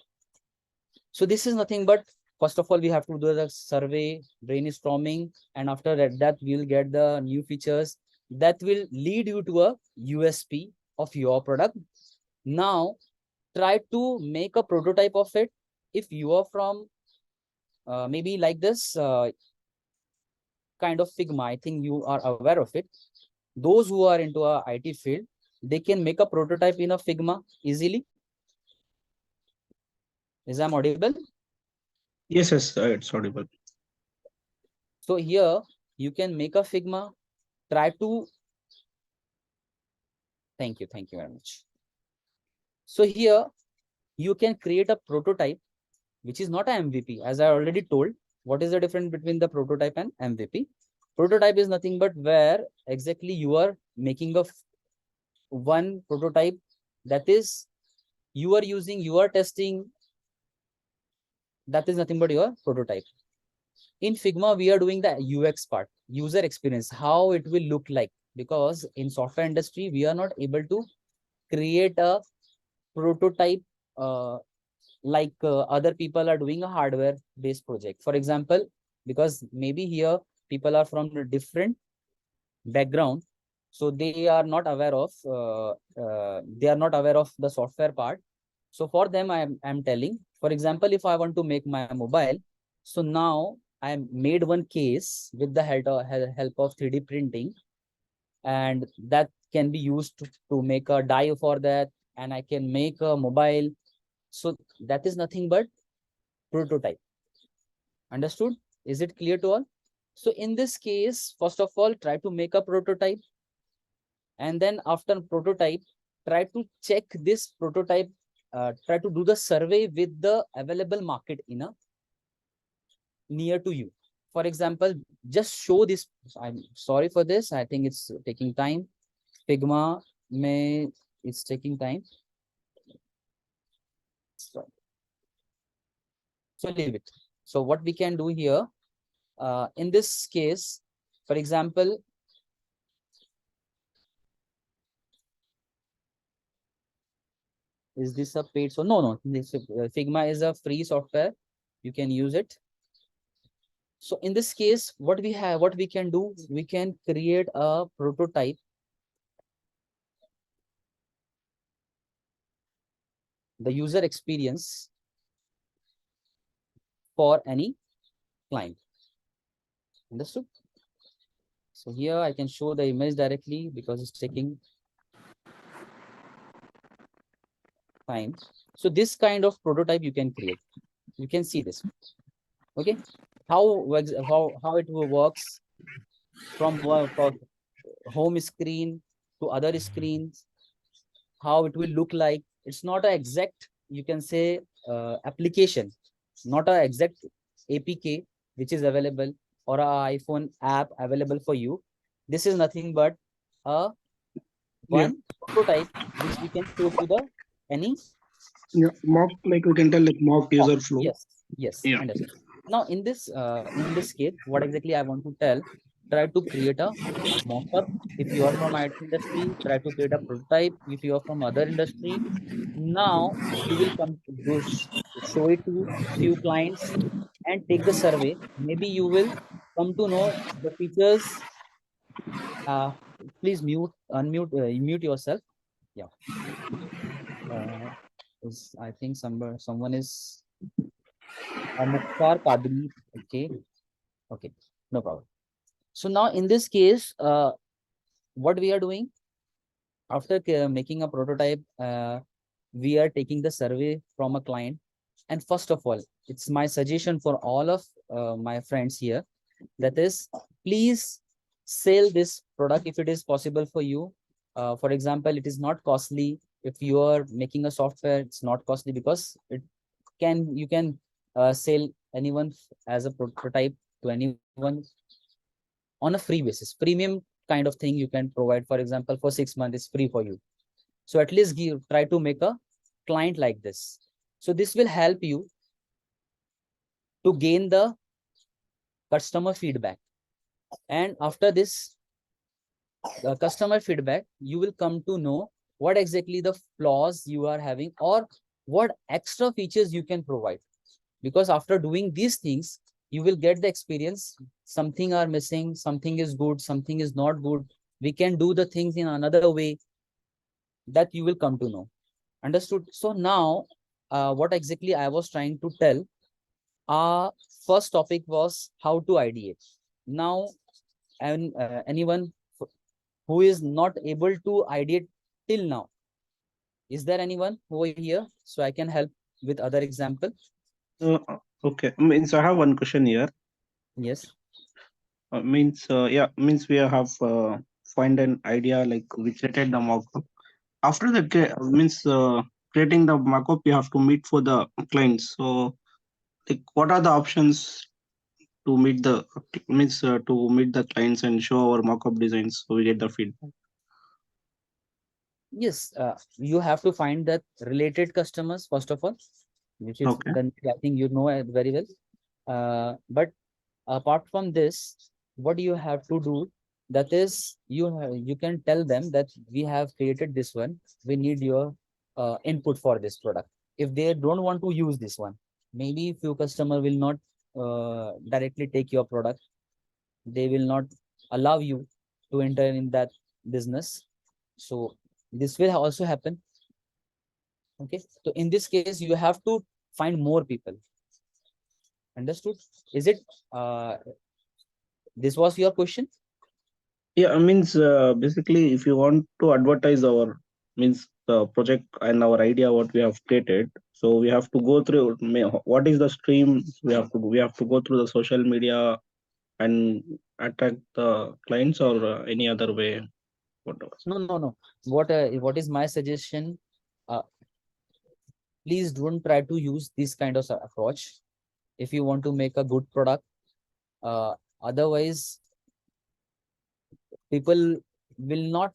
So this is nothing but, first of all, we have to do the survey, brainstorming, and after that we will get the new features that will lead you to a USP of your product. Now try to make a prototype of it. If you are from maybe like this kind of Figma, I think you are aware of it. Those who are into a IT field, they can make a prototype in a Figma easily. Is I'm audible?
Yes, yes, it's audible.
So here you can make a Figma. Try to thank you very much. So here you can create a prototype which is not an MVP. As I already told, what is the difference between the prototype and MVP? Prototype is nothing but where exactly you are making a one prototype, that is you are testing, that is nothing but your prototype. In Figma, we are doing the UX part, user experience, how it will look like, because in software industry, we are not able to create a prototype like other people are doing a hardware based project. For example, because maybe here people are from a different background, so they are not aware of the software part. So for them, I'm telling, for example, if I want to make my mobile, so now I made one case with the help of 3D printing, and that can be used to make a die for that, and I can make a mobile. So that is nothing but prototype. Understood? Is it clear to all? So in this case, first of all, try to make a prototype, and then after prototype, try to check this prototype, try to do the survey with the available market in a near to you. For example, just show this. I'm sorry for this, I think it's taking time. Figma may it's taking time. So leave it. So what we can do here, in this case, for example, is this a paid? So no, this Figma is a free software. You can use it. So in this case, what we can do, we can create a prototype, the user experience for any client. Understood? So here I can show the image directly because it's taking time. So this kind of prototype you can create. You can see this. Okay, how it works from home screen to other screens. how it will look like. It's not an exact, you can say, application, not an exact APK which is available, or a iPhone app available for you. This is nothing but a
Yeah.
one prototype which we can show to the any
Yeah. Mock, like we can tell, like mock
mock.
user flow.
Yes, yes,
Yeah.
understood. Now in this case, what exactly I want to tell, try to create a mock-up. If you are from IT industry, try to create a prototype. If you are from other industry, now you will come to show it to few clients and take the survey. Maybe you will come to know the features. Uh, Please mute yourself. Yeah. Uh, I think someone is Mukhtar Kadri. Okay. Okay. No problem. So now in this case, what we are doing after making a prototype, we are taking the survey from a client. And first of all, it's my suggestion for all of my friends here, that is, please sell this product if it is possible for you. For example, it is not costly. If you are making a software, it's not costly, because you can sell anyone as a prototype to anyone on a free basis. Premium kind of thing you can provide. For example, for 6 months, it's free for you. So at least try to make a client like this. So this will help you to gain the customer feedback. And after this customer feedback, you will come to know what exactly the flaws you are having, or what extra features you can provide. Because after doing these things, you will get the experience. Something are missing, something is good, something is not good. We can do the things in another way, that you will come to know. Understood? So now, what exactly I was trying to tell, our first topic was how to ideate. Now, and anyone who is not able to ideate till now, is there anyone over here so I can help with other example?
Okay. Means I have one question here.
Yes.
Means we have find an idea like we created the mockup. After the means creating the mockup, you have to meet for the clients. So like, what are the options to meet the to meet the clients and show our mockup designs so we get the feedback?
Yes, you have to find that related customers first of all, which is
Okay.
then I think you know it very well. But apart from this, what you have to do, that is, you can tell them that we have created this one. We need your input for this product. If they don't want to use this one, maybe few customer will not directly take your product. They will not allow you to enter in that business. So this will also happen. Okay, so in this case you have to find more people. Understood? Is it this was your question?
Yeah, basically, if you want to advertise our the project and our idea what we have created, so we have to go through what is the stream we have to go through the social media and attract the clients, or any other way, whatever.
No. What is my suggestion? uh, Please don't try to use this kind of approach if you want to make a good product. Otherwise, people will not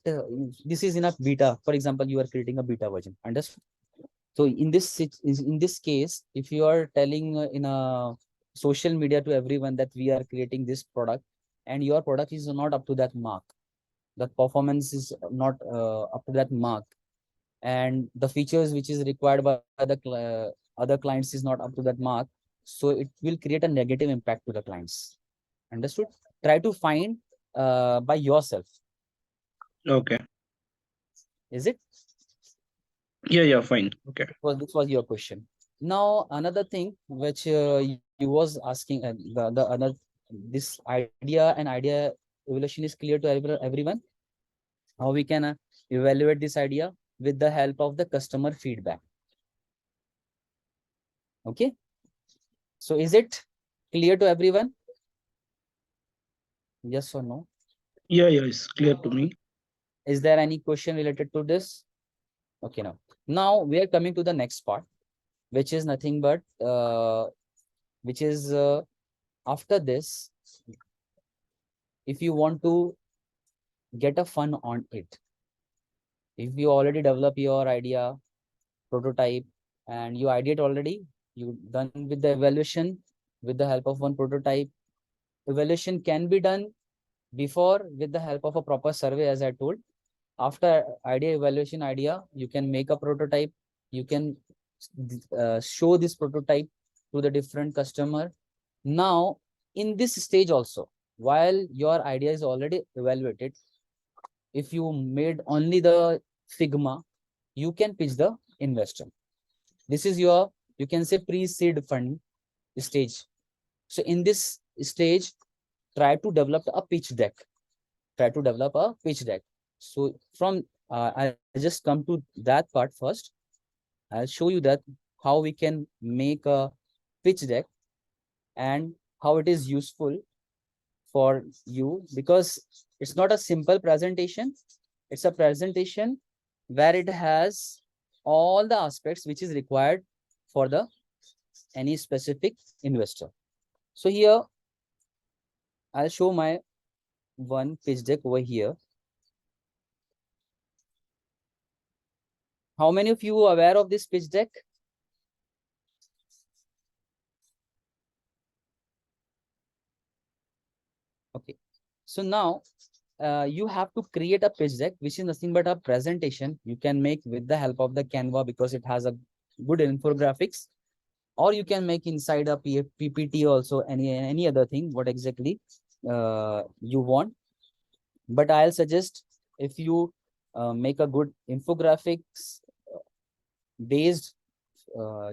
this is in a beta. For example, you are creating a beta version. Understood? So in this case, if you are telling in a social media to everyone that we are creating this product, and your product is not up to that mark, the performance is not up to that mark, and the features which is required by the other clients is not up to that mark, so it will create a negative impact to the clients. Understood? Try to find by yourself.
Okay.
Is it?
Yeah, fine. Okay.
Well, this was your question. Now another thing which you was asking, the other, this idea evaluation is clear to everyone. How we can evaluate this idea with the help of the customer feedback. Okay, so is it clear to everyone? Yes or no?
Yeah, it's clear to me.
Is there any question related to this? Okay, now we are coming to the next part, which is nothing but which is after this, if you want to get a fun on it, if you already develop your idea prototype and you ideate already, you done with the evaluation with the help of one prototype. Evaluation can be done before with the help of a proper survey, as I told. After idea evaluation idea, you can make a prototype. You can show this prototype to the different customer. Now, in this stage also, while your idea is already evaluated, if you made only the Figma, you can pitch the investor. This is your, you can say, pre-seed fund stage. So in this stage, try to develop a pitch deck. Try to develop a pitch deck. So from I just come to that part first. I'll show you that how we can make a pitch deck and how it is useful for you, because it's not a simple presentation. It's a presentation where it has all the aspects which is required for the any specific investor. So here I'll show my one pitch deck over here. How many of you are aware of this pitch deck? Okay. So now you have to create a pitch deck, which is nothing but a presentation you can make with the help of the Canva, because it has a good infographics, or you can make inside a PPT also, any other thing, what exactly you want. But I'll suggest if you make a good infographics based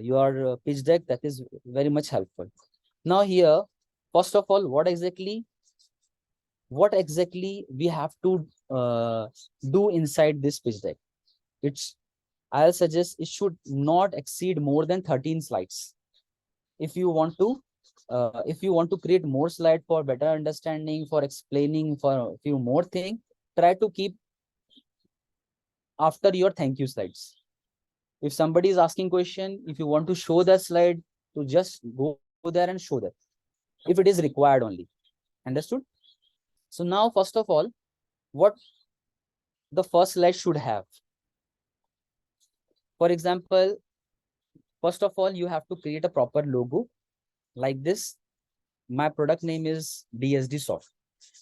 your pitch deck, that is very much helpful. Now here, first of all, what exactly we have to do inside this pitch deck? I'll suggest it should not exceed more than 13 slides. If you want to create more slide for better understanding, for explaining, for a few more things, try to keep after your thank you slides. If somebody is asking question, if you want to show that slide, to just go there and show that, if it is required only. Understood? So now, first of all, what the first slide should have. For example, first of all, you have to create a proper logo like this. My product name is DSD Soft.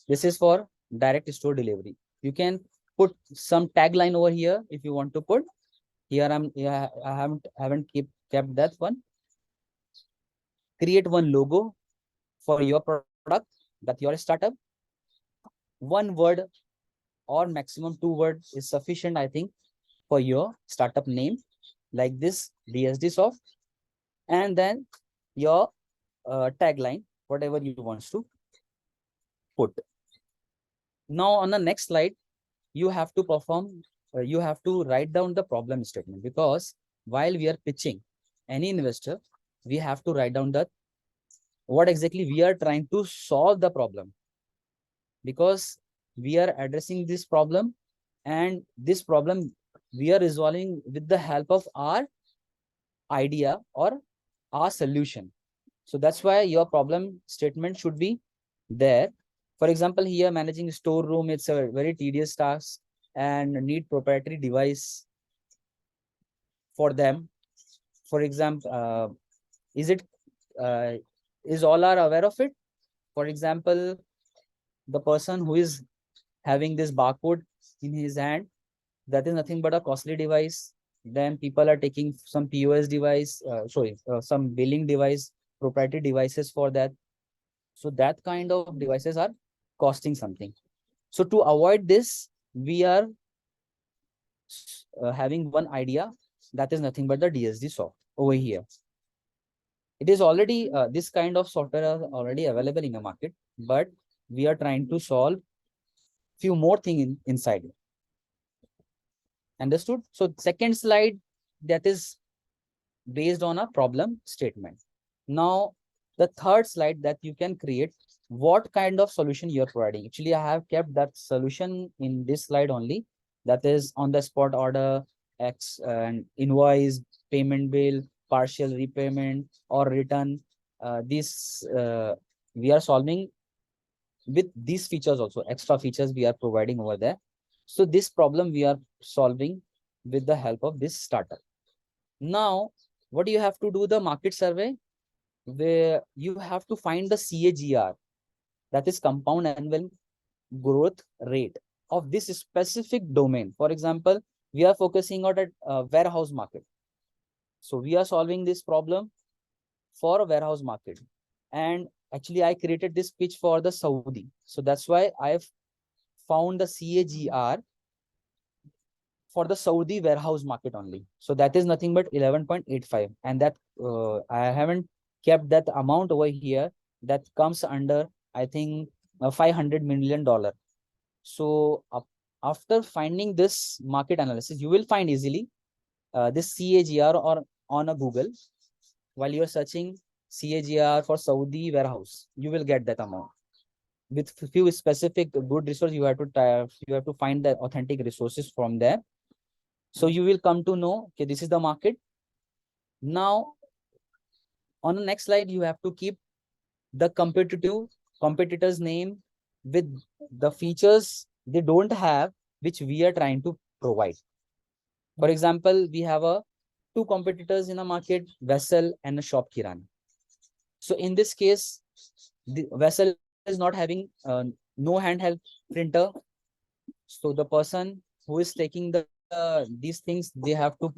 This is for direct store delivery. You can put some tagline over here if you want to put. Here I haven't kept that one. Create one logo for your product, that your startup. One word or maximum 2 words is sufficient, I think, for your startup name, like this, DSD Soft, and then your tagline, whatever you want to put. Now on the next slide, you have to you have to write down the problem statement, because while we are pitching any investor, we have to write down that what exactly we are trying to solve the problem, because we are addressing this problem, and this problem we are resolving with the help of our idea or our solution. So that's why your problem statement should be there. For example, here managing storeroom, it's a very tedious task and need proprietary device for them. For example, is it is all are aware of it? For example, the person who is having this barcode in his hand, that is nothing but a costly device. Then people are taking some POS device, some billing device, proprietary devices for that. So that kind of devices are costing something. So to avoid this, we are having one idea, that is nothing but the DSD soft over here. It is already this kind of software are already available in the market, but we are trying to solve few more things inside it. Understood? So second slide, that is based on a problem statement. Now the third slide, that you can create what kind of solution you're providing. Actually, I have kept that solution in this slide only, that is on the spot order, and invoice, payment bill, partial repayment or return. This we are solving with these features also, extra features we are providing over there. So this problem we are solving with the help of this startup. Now, what do you have to do? The market survey, where you have to find the CAGR, that is compound annual growth rate of this specific domain. For example, we are focusing on a warehouse market. So we are solving this problem for a warehouse market. And actually, I created this pitch for the Saudi. So that's why I've found the CAGR for the Saudi warehouse market only. So that is nothing but 11.85. And that I haven't kept that amount over here. That comes under, I think, $500 million. So after finding this market analysis, you will find easily this CAGR or on a Google. While you're searching CAGR for Saudi warehouse, you will get that amount. With few specific good resources, you have to find the authentic resources from there. So you will come to know, okay, this is the market. Now, on the next slide, you have to keep the competitor's name with the features they don't have, which we are trying to provide. For example, we have two competitors in the market, Vessel and a Shop Kirani. So in this case, the Vessel is not having no handheld printer. So the person who is taking these things, they have to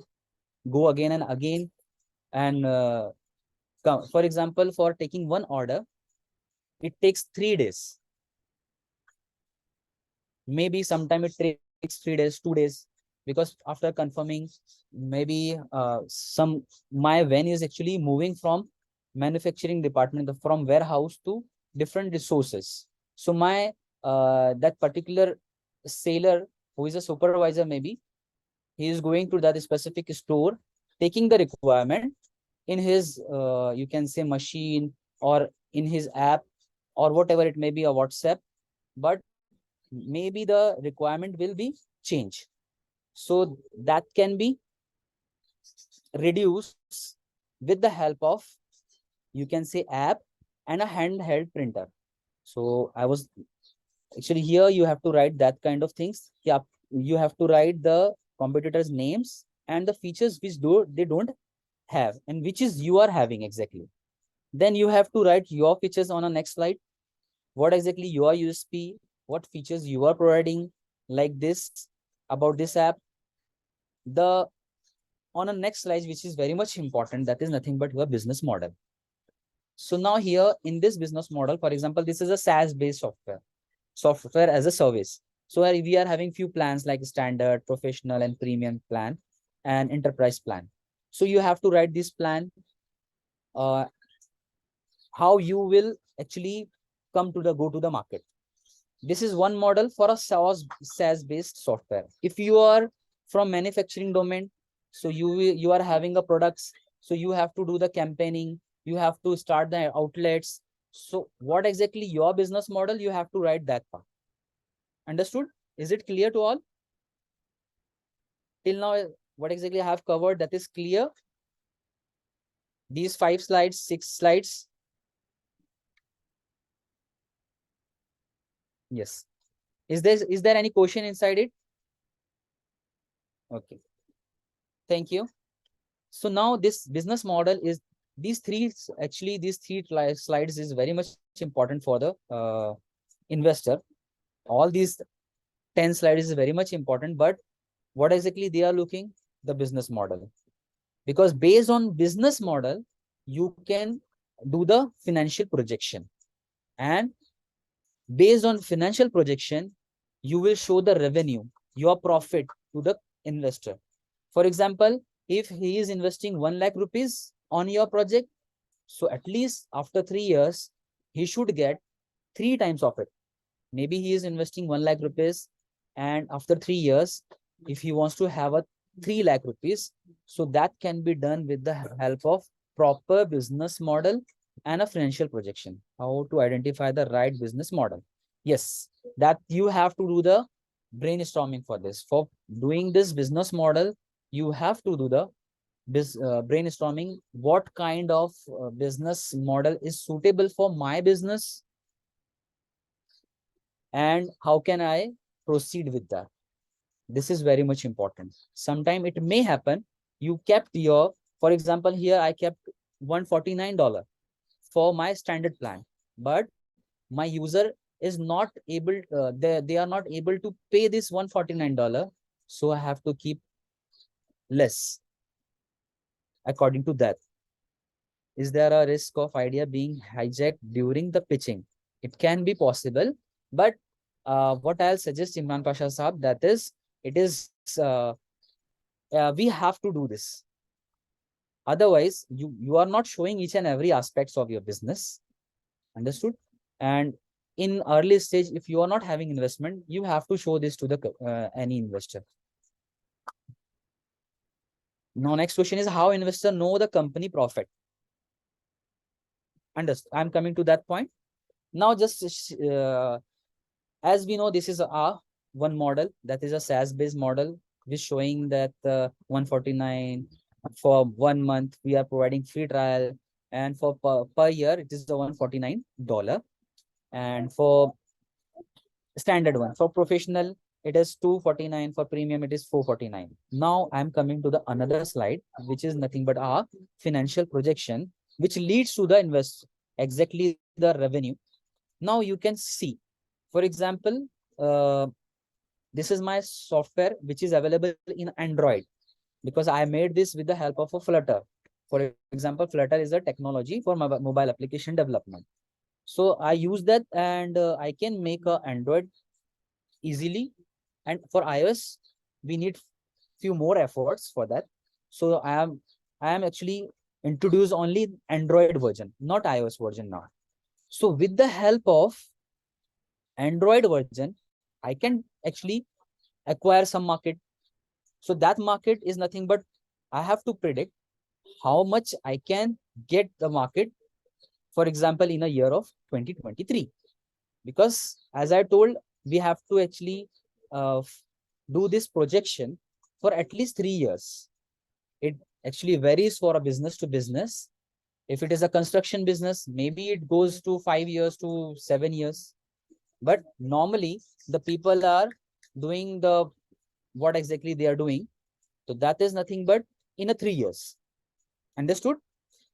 go again and again. And for example, for taking one order, it takes 3 days. Maybe sometime it takes 3 days, 2 days, because after confirming, maybe my van is actually moving from manufacturing department, from warehouse to different resources. So my that particular sailor who is a supervisor, maybe he is going to that specific store, taking the requirement in his you can say machine or in his app or whatever it may be, a WhatsApp, but maybe the requirement will be changed. So that can be reduced with the help of, you can say, app and a handheld printer. So I was actually here, you have to write that kind of things. Yeah, you have to write the competitors' names and the features which they don't have and which is you are having exactly. Then you have to write your features on the next slide. What exactly your USP, what features you are providing, like this, about this app. The on a next slide, which is very much important, that is nothing but your business model. So now here in this business model, for example, this is a SaaS-based software as a service. So we are having few plans like standard, professional, and premium plan, and enterprise plan. So you have to write this plan, how you will actually go to the market. This is one model for a SaaS-based software. If you are from manufacturing domain, so you are having a products, so you have to do the campaigning, you have to start the outlets. So what exactly your business model, you have to write that part. Understood? Is it clear to all? Till now, what exactly I have covered, that is clear? These 5 slides, 6 slides. Yes. Is there any question inside it? Okay. Thank you. So now this business model is these three slides is very much important for the investor. All these 10 slides is very much important, but what exactly they are looking? The business model. Because based on business model, you can do the financial projection. And based on financial projection, you will show the revenue, your profit to the investor. For example, if he is investing 1 lakh rupees on your project, so at least after 3 years, he should get 3 times of it. Maybe he is investing 1 lakh rupees, and after 3 years, if he wants to have a 3 lakh rupees, so that can be done with the help of proper business model and a financial projection. How to identify the right business model? Yes, that you have to do the brainstorming for this. For doing this business model, you have to do the brainstorming. What kind of business model is suitable for my business, and how can I proceed with that? This is very much important. Sometime it may happen you kept your, for example, here I kept $149 for my standard plan, but my user is not able, they are not able to pay this $149, so I have to keep less according to that. Is there a risk of idea being hijacked during the pitching? It can be possible, but what I'll suggest, Imran Pasha Saab, that is, it is we have to do this. Otherwise, you are not showing each and every aspects of your business. Understood? And in early stage, if you are not having investment, you have to show this to the any investor. Now, next question is how investor know the company profit. Understood? I'm coming to that point. Now, just as we know, this is a one model, that is a SaaS based model, which showing that 149 for 1 month we are providing free trial, and for per year it is the $149, and for standard one, for professional it is 249, for premium it is 449. Now I'm coming to the another slide, which is nothing but our financial projection, which leads to the exactly the revenue. Now you can see, for example, this is my software which is available in Android, because I made this with the help of a Flutter. For example, Flutter is a technology for mobile application development. So I use that, and I can make a Android easily. And for iOS, we need few more efforts for that. So I am actually introduce only Android version, not iOS version now. So with the help of Android version, I can actually acquire some market. So that market is nothing but I have to predict how much I can get the market, for example, in a year of 2023. Because as I told, we have to actually do this projection for at least 3 years. It actually varies for a business to business. If it is a construction business, maybe it goes to 5 years to 7 years. But normally the people are doing the what exactly they are doing. So that is nothing but in a 3 years. Understood?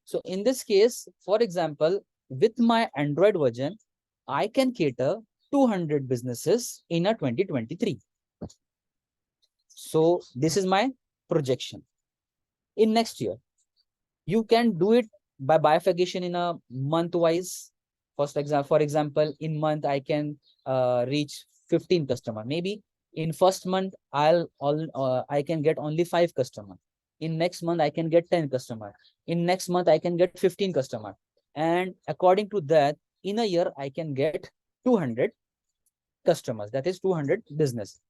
So in this case, for example, with my Android version, I can cater 200 businesses in a 2023. So this is my projection. In next year, you can do it by bifurcation in a month wise. For example, in month I can reach 15 customer. Maybe in first month I can get only 5 customer. In next month I can get 10 customer. In next month I can get 15 customer. And according to that, in a year I can get 200 customers. That is 200 business.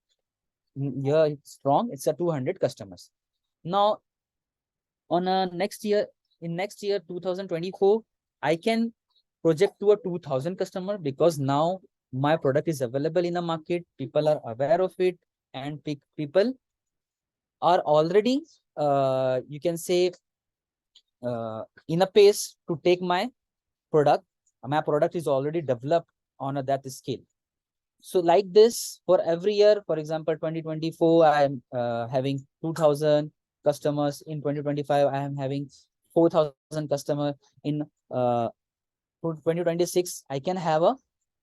Yeah, it's strong. It's a 200 customers. Now, on a next year, in next year 2024, I can project to a 2000 customer, because now my product is available in the market. People are aware of it, and people are already, you can say, in a pace to take my product. My product is already developed on that scale. So like this, for every year, for example, 2024, I am having 2000 customers. In 2025, I am having 4000 customers. In 2026, I can have a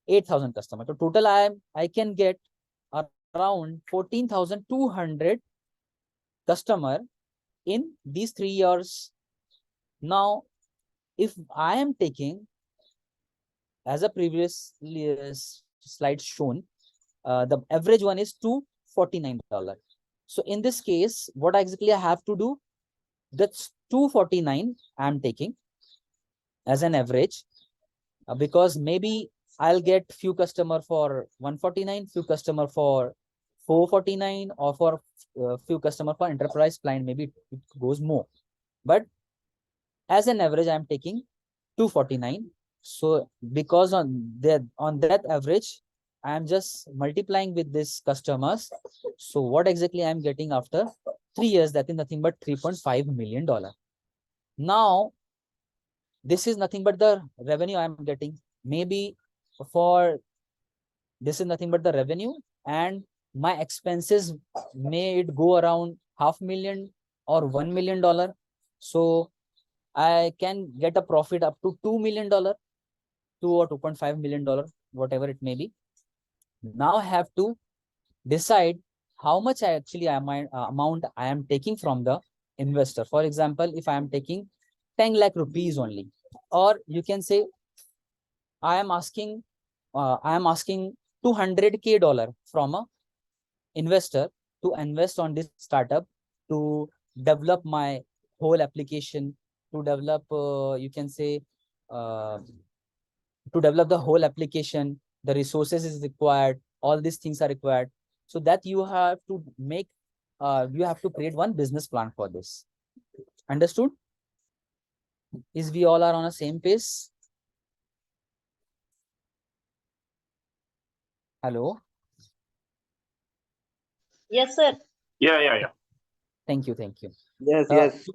8000 customers. So total, I can get around 14,200 customer in these 3 years. Now, if I am taking, as a previous slide shown, the average one is $249. So in this case, what exactly I have to do? That's 249 I'm taking as an average, because maybe I'll get few customer for 149, few customer for 449, or for few customer for enterprise client, maybe it goes more. But as an average, I'm taking 249. So because on that average, I'm just multiplying with these customers. So what exactly I'm getting after 3 years, that is nothing but $3.5 million. Now, this is nothing but the revenue I am getting. Maybe for this is nothing but the revenue, and my expenses may it go around $500,000 or $1 million. So I can get a profit up to $2 million, 2 or $2.5 million, whatever it may be. Now I have to decide how much I actually amount I am taking from the investor. For example, if I am taking 10 lakh rupees only, or you can say I am asking 200K dollar from a investor to invest on this startup, to develop my whole application, to develop you can say to develop the whole application. The resources is required, all these things are required, so that you have to make you have to create one business plan for this. Understood? Is we all are on the same page? Hello?
Yes, sir.
Yeah.
Thank you, thank you.
Yes.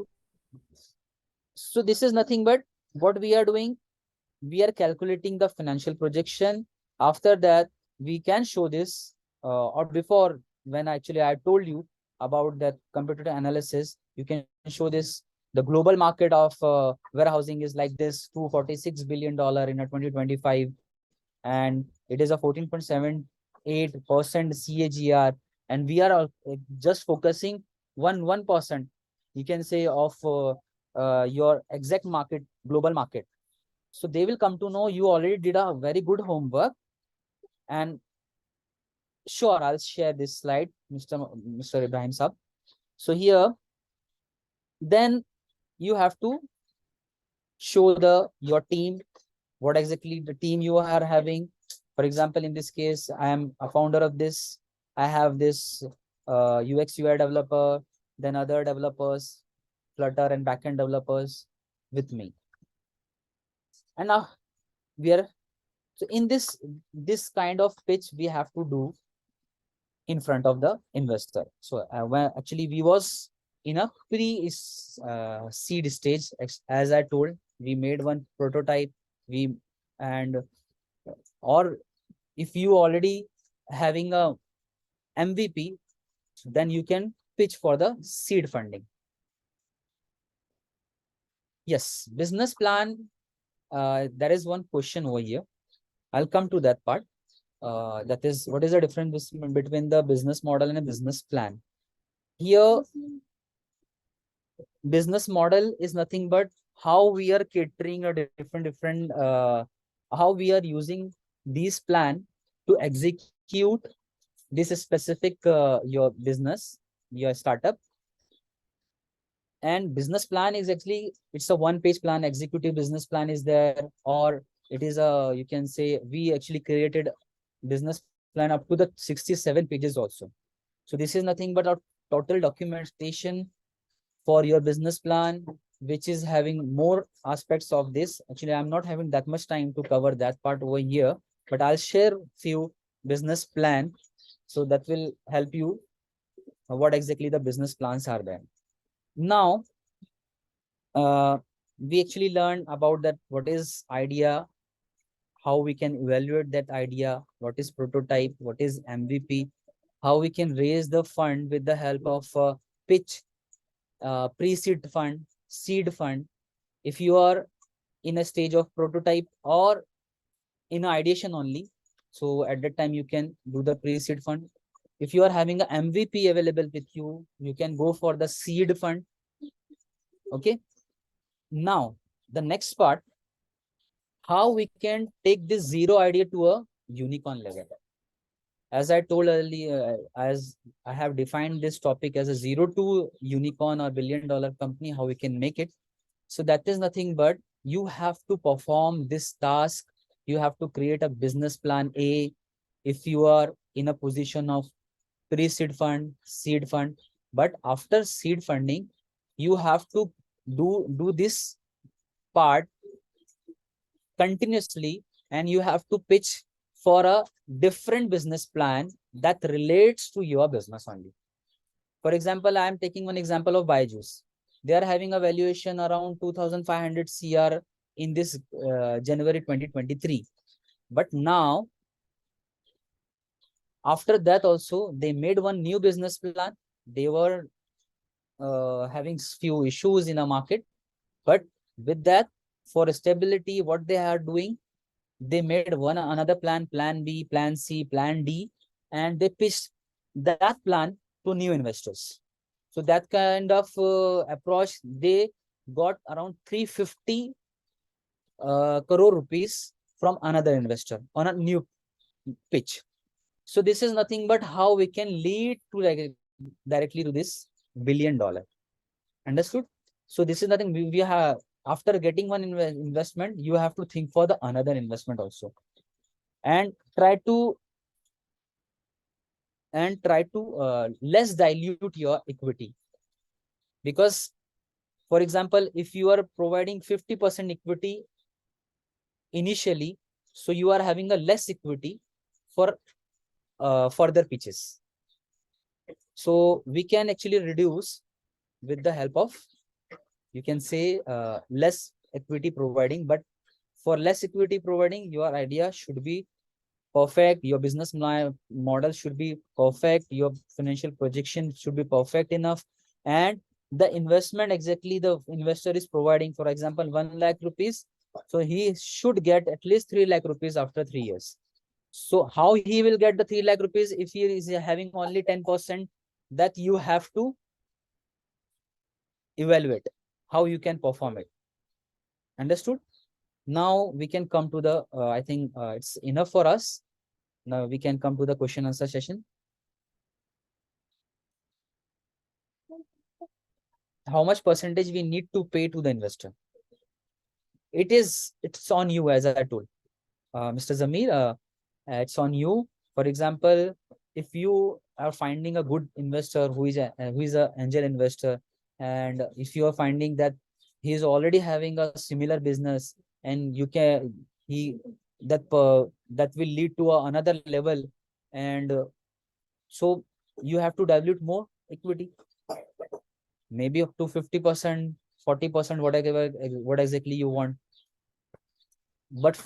So this is nothing but what we are doing. We are calculating the financial projection. After that, we can show this, or before, when actually I told you about that competitive analysis, you can show this. The global market of warehousing is like this, $246 billion in a 2025, and it is a 14.78% CAGR, and we are just focusing 1%, you can say, of your exact market, global market. So they will come to know you already did a very good homework. And sure, I'll share this slide, Mr. Ibrahim Saab. So here, then you have to show your team, what exactly the team you are having. For example, in this case, I am a founder of this. I have this UX UI developer, then other developers, Flutter and backend developers with me. And now we are, so in this kind of pitch we have to do in front of the investor. So when actually we was in a pre-seed stage, as I told, we made one prototype. And or if you already having a MVP, then you can pitch for the seed funding. Yes, business plan. There is one question over here. I'll come to that part. That is, what is the difference between the business model and a business plan? Here, business model is nothing but how we are catering a different how we are using this plan to execute this specific your business, your startup. And business plan is actually, it's a one-page plan. Executive business plan is there, or it is a, you can say, we actually created business plan up to the 67 pages also. So this is nothing but a total documentation for your business plan, which is having more aspects of this. Actually, I'm not having that much time to cover that part over here, but I'll share few business plan, so that will help you what exactly the business plans are there. Now, we actually learned about that, what is idea, how we can evaluate that idea, what is prototype, what is MVP, how we can raise the fund with the help of pitch, pre-seed fund, seed fund. If you are in a stage of prototype or in ideation only, so at that time you can do the pre-seed fund. If you are having an MVP available with you, you can go for the seed fund. Okay. Now, the next part, how we can take this zero idea to a unicorn level. As I told earlier, as I have defined this topic as a 0 to unicorn or billion-dollar company, how we can make it. So that is nothing but you have to perform this task. You have to create a business plan A. If you are in a position of pre-seed fund, seed fund, but after seed funding, you have to do this part continuously, and you have to pitch for a different business plan that relates to your business only. For example, I am taking one example of Byju's. They are having a valuation around 2,500 CR in this January 2023. But now, after that also, they made one new business plan. They were having few issues in the market. But with that, for stability, what they are doing, they made another plan, plan B, plan C, plan D, and they pitched that plan to new investors. So that kind of approach, they got around 350 crore rupees from another investor on a new pitch. So this is nothing but how we can lead to directly to this $1 billion. Understood? So this is nothing we have. After getting one investment, you have to think for the another investment also, and try to less dilute your equity. Because, for example, if you are providing 50% equity initially, so you are having a less equity for further pitches. So we can actually reduce with the help of, you can say, less equity providing. But for less equity providing, your idea should be perfect, your business model should be perfect, your financial projection should be perfect enough, and the investment exactly the investor is providing, for example, 1 lakh rupees, so he should get at least 3 lakh rupees after 3 years. So how he will get the 3 lakh rupees if he is having only 10%? That you have to evaluate how you can perform it. Understood? Now we can come to the I think it's enough for us. Now we can come to the question answer session. How much percentage we need to pay to the investor? It's on you, as I told, Mr. Zamir. It's on you. For example, if you are finding a good investor who is a angel investor, and if you are finding that he is already having a similar business, and you can that will lead to another level, and so you have to dilute more equity, maybe up to 50%, 40%, whatever what exactly you want. But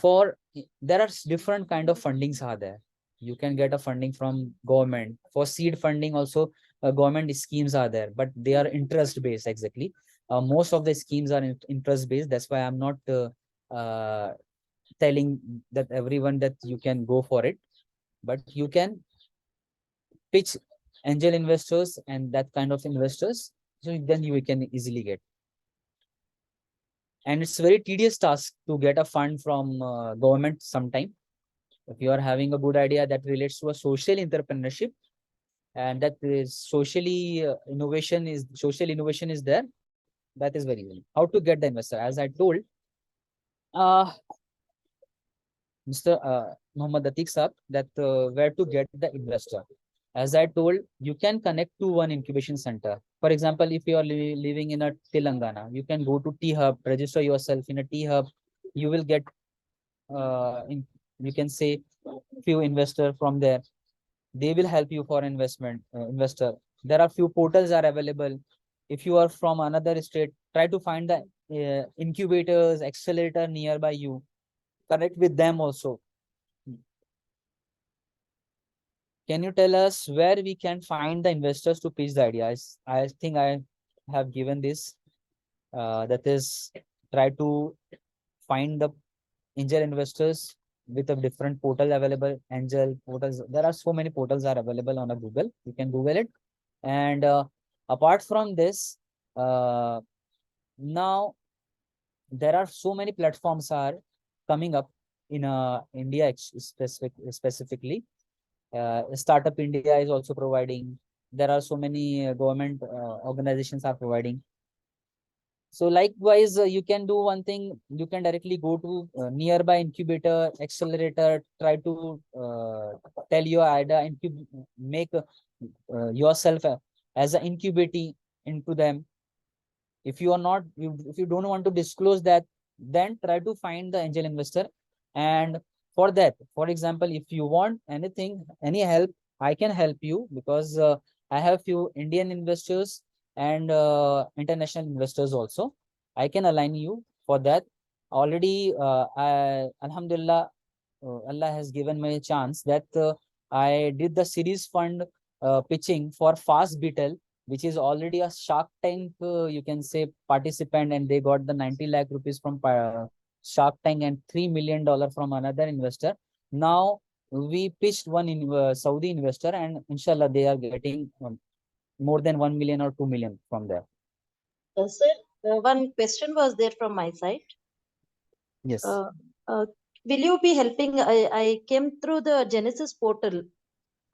there are different kind of fundings are there. You can get a funding from government. For seed funding also, government schemes are there, but they are interest based. Exactly, most of the schemes are interest based. That's why I'm not telling that everyone that you can go for it, but you can pitch angel investors and that kind of investors, so then you can easily get. And it's very tedious task to get a fund from government sometime. If you are having a good idea that relates to a social entrepreneurship, and that is social innovation is there, that is very easy. How to get the investor? As I told, Mr. Muhammad Atiq Saab, that where to get the investor. As I told, you can connect to one incubation center. For example, if you are living in a Telangana, you can go to T Hub, register yourself in a T Hub. You will get, you can say, few investor from there. They will help you for investor. There are few portals are available. If you are from another state, try to find the incubators, accelerator nearby you. Connect with them also. Can you tell us where we can find the investors to pitch the ideas? I think I have given this. That is, try to find the angel investors with a different portal available. Angel portals. There are so many portals are available on a Google. You can Google it. And apart from this, now there are so many platforms are coming up in India specifically. Startup India is also providing. There are so many government organizations are providing. So likewise, you can do one thing. You can directly go to nearby incubator, accelerator, try to tell your idea, make yourself as an incubating into them. If you are not, if you don't want to disclose that, then try to find the angel investor. And for that, for example, if you want anything, any help, I can help you, because I have few Indian investors and international investors also. I can align you for that. Already, Alhamdulillah, Allah has given me a chance that I did the series fund pitching for Fast Beetle, which is already a Shark Tank, you can say, participant, and they got the 90 lakh rupees from Shark Tank and $3 million from another investor. Now we pitched one in Saudi investor, and inshallah they are getting more than 1 million or 2 million from there.
Sir, one question was there from my side.
Yes.
Will you be helping? I came through the Genesis portal.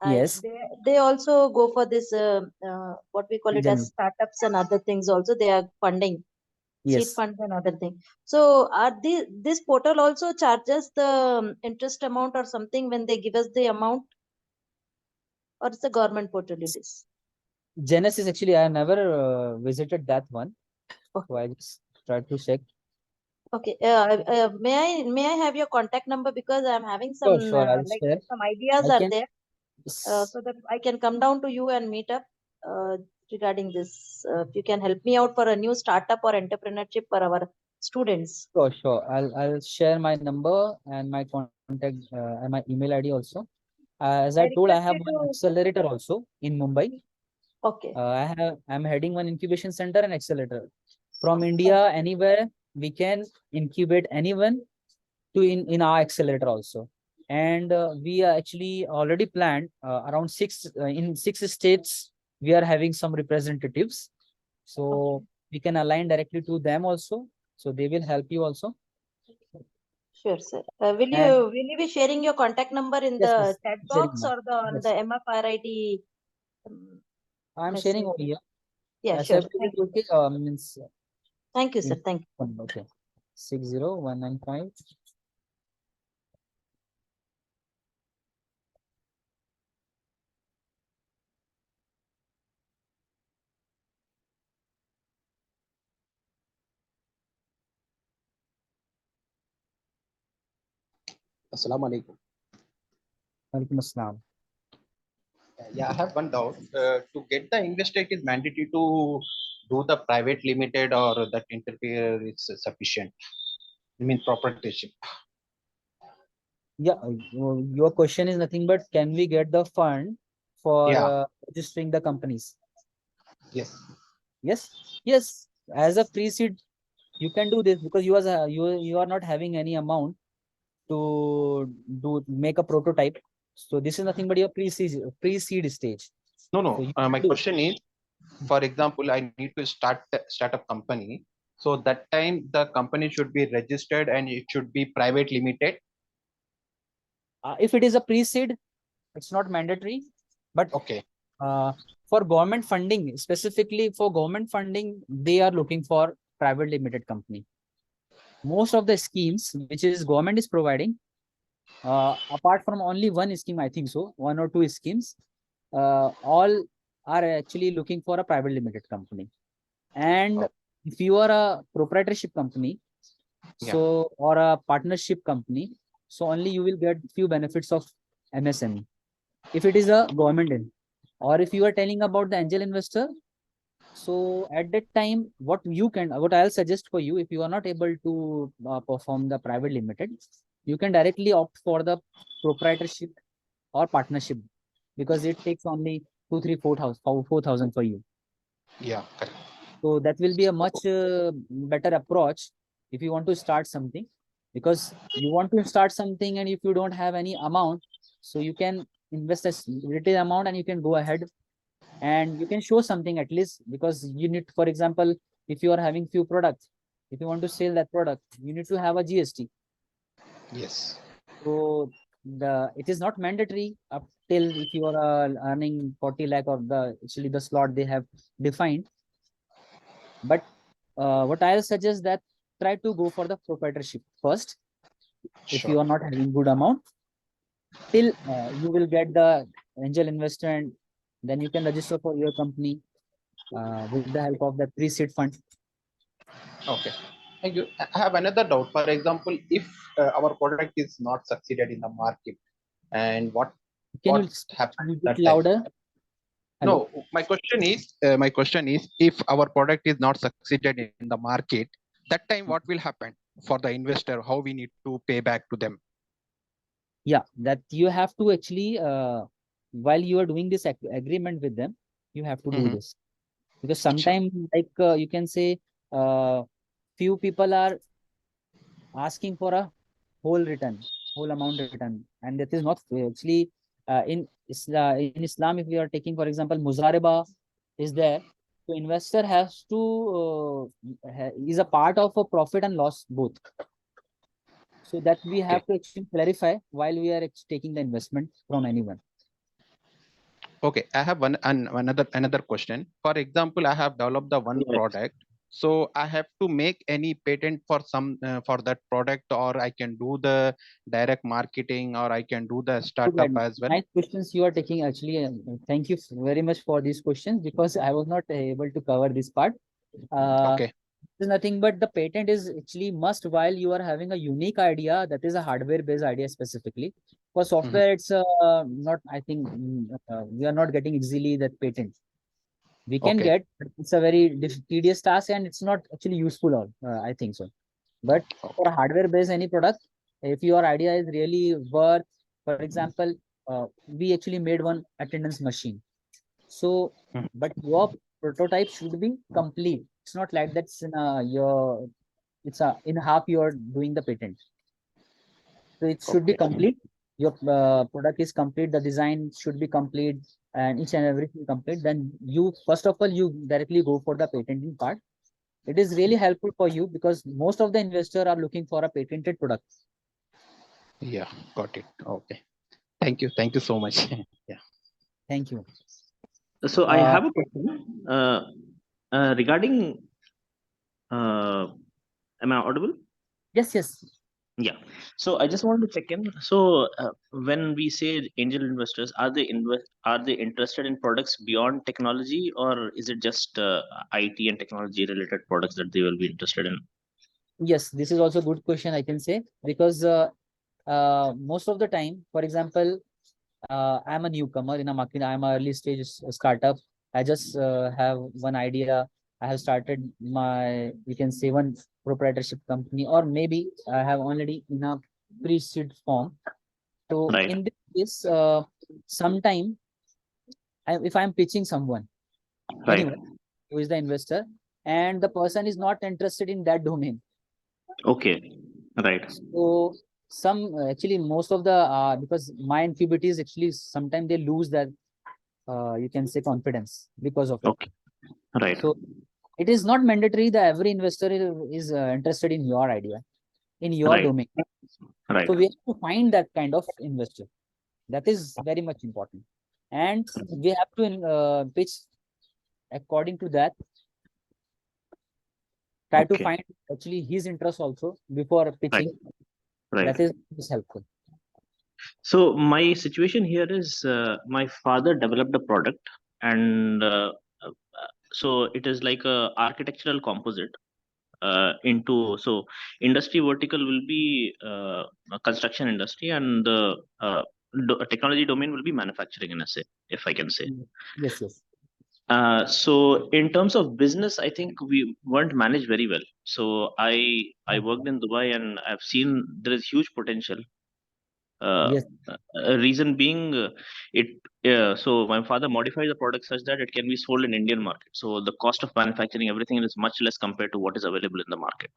Yes.
They also go for this, what we call it as startups and other things also. They are funding, seed
Yes.
funds and other things. So are this portal also charges the interest amount or something when they give us the amount? Or it's a government portal it is?
Genesis, actually, I never visited that one.
Okay.
So I just tried to check.
Okay. May I have your contact number, because I'm having some
Sure, I'll
like
share.
some ideas
I
are
can,
there, so that I can come down to you and meet up regarding this. If you can help me out for a new startup or entrepreneurship for our students.
Sure. I'll share my number and my contact and my email ID also. As I told, I
request
have
you
one
to.
accelerator also in Mumbai.
Okay.
I'm heading one incubation center and accelerator. From India, anywhere we can incubate anyone to in our accelerator also. And we are actually already planned around in 6 states. We are having some representatives, so we can align directly to them also. So they will help you also.
Sure, sir. Will you be sharing your contact number in
Yes,
the
yes,
chat
sharing
box
now.
or on the MFRID
I'm sharing
message?
over here.
Yeah,
As
sure.
everything
Thank you.
okay. Means
Thank you, sir. Thank you.
okay. 60195.
Assalamu alaikum.
Walaikum assalam.
Yeah, I have one doubt. To get the investor, it is mandatory to do the private limited or that interfere is sufficient. I mean proprietorship.
Yeah, your question is nothing but can we get the fund for
Yeah.
registering the companies?
Yes.
Yes. As a pre-seed, you can do this because you are not having any amount to make a prototype. So this is nothing but your pre-seed stage.
No.
So
My question is, for example, I need to start a company. So that time the company should be registered and it should be private limited.
if it is a pre-seed, it's not mandatory. But
okay.
For government funding, specifically for government funding, they are looking for private limited company. Most of the schemes which is government is providing, apart from only one scheme, I think so, one or two schemes, all are actually looking for a private limited company. And if you are a proprietorship company, so or a partnership company, so only you will get few benefits of MSME. If it is a government in, or if you are telling about the angel investor, so at that time, what I'll suggest for you, if you are not able to perform the private limited, you can directly opt for the proprietorship or partnership, because it takes only 4,000 for you.
Yeah, correct.
So that will be a much better approach if you want to start something, because you want to start something and if you don't have any amount, so you can invest a little amount and you can go ahead and you can show something at least, because you need, for example, if you are having few products, if you want to sell that product, you need to have a GST.
Yes.
So it is not mandatory up till if you are earning 40 lakh or actually the slot they have defined. But what I'll suggest that try to go for the proprietorship first.
Sure.
If you are not having good amount, till you will get the angel investor, and then you can register for your company with the help of the pre-seed fund.
Okay. Thank you. I have another doubt. For example, if our product is not succeeded in the market, and what
Can you
happens
a bit
that time?
louder? Hello.
No, my question is, if our product is not succeeded in the market, that time what will happen for the investor? How we need to pay back to them?
Yeah, that you have to actually, while you are doing this agreement with them, you have to do
Mhm.
this. Because
Sure.
sometimes, like you can say, few people are asking for a whole amount return, and that is not actually in Islam. If we are taking, for example, Muzareba is there, so investor has to is a part of a profit and loss both. So that we
Okay.
have to actually clarify while we are taking the investment from anyone.
Okay, I have another question. For example, I have developed the one
Yes.
product, so I have to make any patent for some for that product, or I can do the direct marketing, or I can do the
Good,
startup
right.
as well.
Nice questions you are taking actually. Thank you very much for these questions because I was not able to cover this part.
Okay.
Is nothing but the patent is actually must while you are having a unique idea that is a hardware based idea specifically. For software, it's not, I think we are not getting easily that patent. We can
Okay.
get, but it's a very tedious task and it's not actually useful. All I think so. But for a hardware based any product, if your idea is really worth, for example, we actually made one attendance machine. So,
Mhm.
but your prototype should be complete. It's not like that's in your, it's in half you're doing the patent. So it should be
Okay.
complete. Your product is complete. The design should be complete, and each and everything complete. Then you first of all you directly go for the patenting part. It is really helpful for you because most of the investors are looking for a patented product.
Yeah, got it. Okay. Thank you. Thank you so much. Yeah.
Thank you.
So I have a question regarding. Am I audible?
Yes, yes.
Yeah. So I just wanted to check in. So when we say angel investors, are they interested in products beyond technology, or is it just IT and technology related products that they will be interested in?
Yes, this is also a good question, I can say, because most of the time, for example, I'm a newcomer in a market. I'm an early stage startup. I just have one idea. I have started my, you can say, one proprietorship company, or maybe I have already in a pre-seed form. So
Right.
in this case, sometime if I'm pitching someone,
Right.
anyone who is the investor, and the person is not interested in that domain.
Okay. Right.
So some actually most of the because my incubatees actually sometimes they lose that you can say confidence because of it.
Okay. Right.
So it is not mandatory that every investor is interested in your idea, in your
Right.
domain.
Right.
So we have to find that kind of investor. That is very much important, and we have to pitch according to that. Try to
Okay.
find actually his interest also before
Right.
pitching.
Right.
That is helpful.
So my situation here is my father developed a product, and so it is like a architectural composite into, so industry vertical will be a construction industry, and the technology domain will be manufacturing, in a say, if I can say.
Yes, yes.
So in terms of business, I think we weren't managed very well. So I worked in Dubai, and I've seen there is huge potential.
Yes.
Reason being, it so my father modified the product such that it can be sold in Indian market. So the cost of manufacturing everything is much less compared to what is available in the market.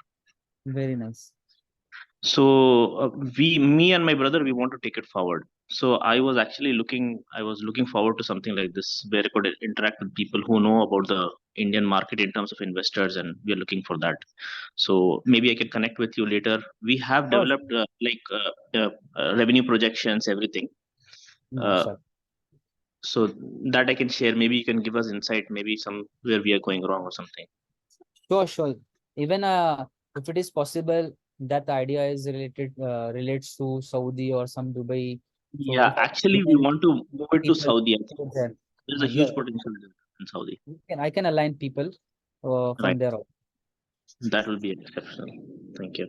Very nice.
So me and my brother, we want to take it forward. So I was looking forward to something like this where I could interact with people who know about the Indian market in terms of investors, and we are looking for that. So maybe I can connect with you later. We have
Sure,
developed revenue projections, everything. Uh,
sure.
so that I can share. Maybe you can give us insight, maybe some where we are going wrong or something.
Sure, sure. Even if it is possible that the idea is relates to Saudi or some Dubai. So
Yeah,
if
actually, we
then
want to move it to
people
Saudi. I think
there,
there's a
yeah,
huge potential in Saudi.
I can align people
Right.
from there.
That will be exceptional. Thank you.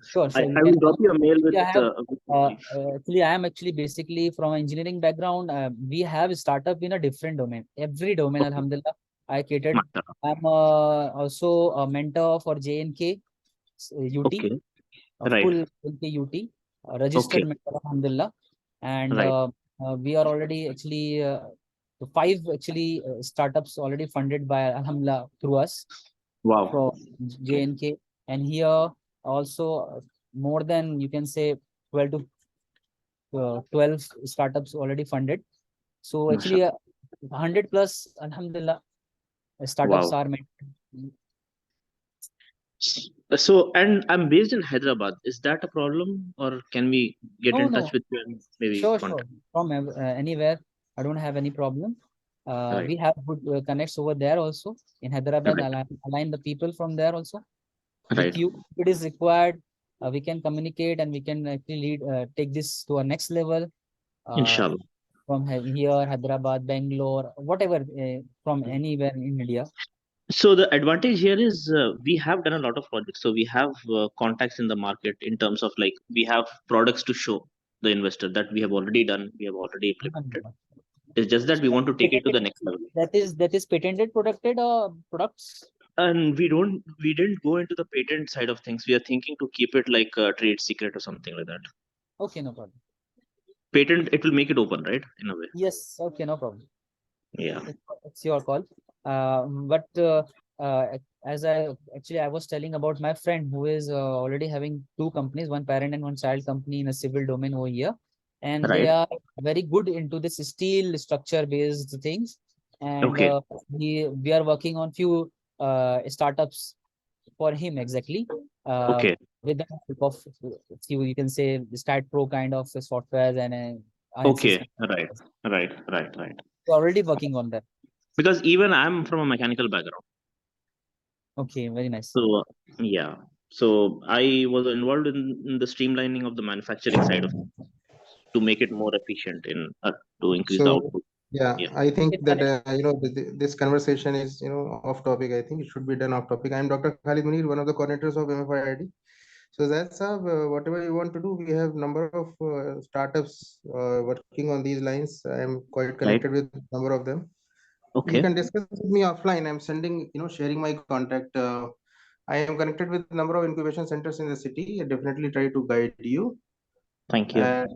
Sure,
I,
sure. You
I
can.
will drop you a mail with
I have.
a brief.
Actually, I am actually basically from an engineering background. We have startup in a different domain. Every domain,
Okay.
Alhamdulillah, I catered.
Mashallah.
I'm also a mentor for JNK UT,
Okay.
a
Right.
full JNK UT, registered
Okay.
mentor, Alhamdulillah. And
Right.
we are already actually 5 actually startups already funded by Alhamdulillah through us
Wow.
from JNK. And here also more than you can say 12 to 12 startups already funded. So actually
Mashallah.
100 plus, Alhamdulillah, startups
Wow.
are made.
So, and I'm based in Hyderabad. Is that a problem, or can we get
No,
in touch
no,
with you and maybe
sure,
contact?
from anywhere. I don't have any problem.
Right.
We have good connects over there also in Hyderabad.
Right.
Align the people from there also with
Right.
you. If it is required, we can communicate and we can actually lead, take this to a next level.
Inshallah.
From here, Hyderabad, Bangalore, whatever, from anywhere in India.
So the advantage here is we have done a lot of projects. So we have contacts in the market in terms of like we have products to show the investor that we have already done, we have already implemented.
Alhamdulillah.
It's just that we want to take it to the next level.
That is patented, protected products.
And we didn't go into the patent side of things. We are thinking to keep it like a trade secret or something like that.
Okay, no problem.
Patent, it will make it open, right? In a way.
Yes, okay, no problem.
Yeah.
It's your call. But as I was telling about my friend who is already having 2 companies, one parent and one child company in a civil domain over here, and they
Right.
are very good into this steel structure based things. And
Okay.
we are working on few startups for him exactly.
Okay.
With the help of few, you can say, the Stat Pro kind of softwares and
Okay.
INCs.
Right.
We're already working on that.
Because even I'm from a mechanical background.
Okay, very nice.
So yeah. So I was involved in the streamlining of the manufacturing side of to make it more efficient in to increase the
So
output.
yeah,
Yeah.
I think
It's
that
correct.
this conversation is off topic. I think it should be done off topic. I'm Dr. Khalid Munir, one of the coordinators of MFIID. So that's whatever you want to do. We have number of startups working on these lines. I'm quite
Right.
connected with number of them. You
Okay.
can discuss with me offline. I'm sending, sharing my contact. I am connected with number of incubation centers in the city. I definitely try to guide you.
Thank you.
And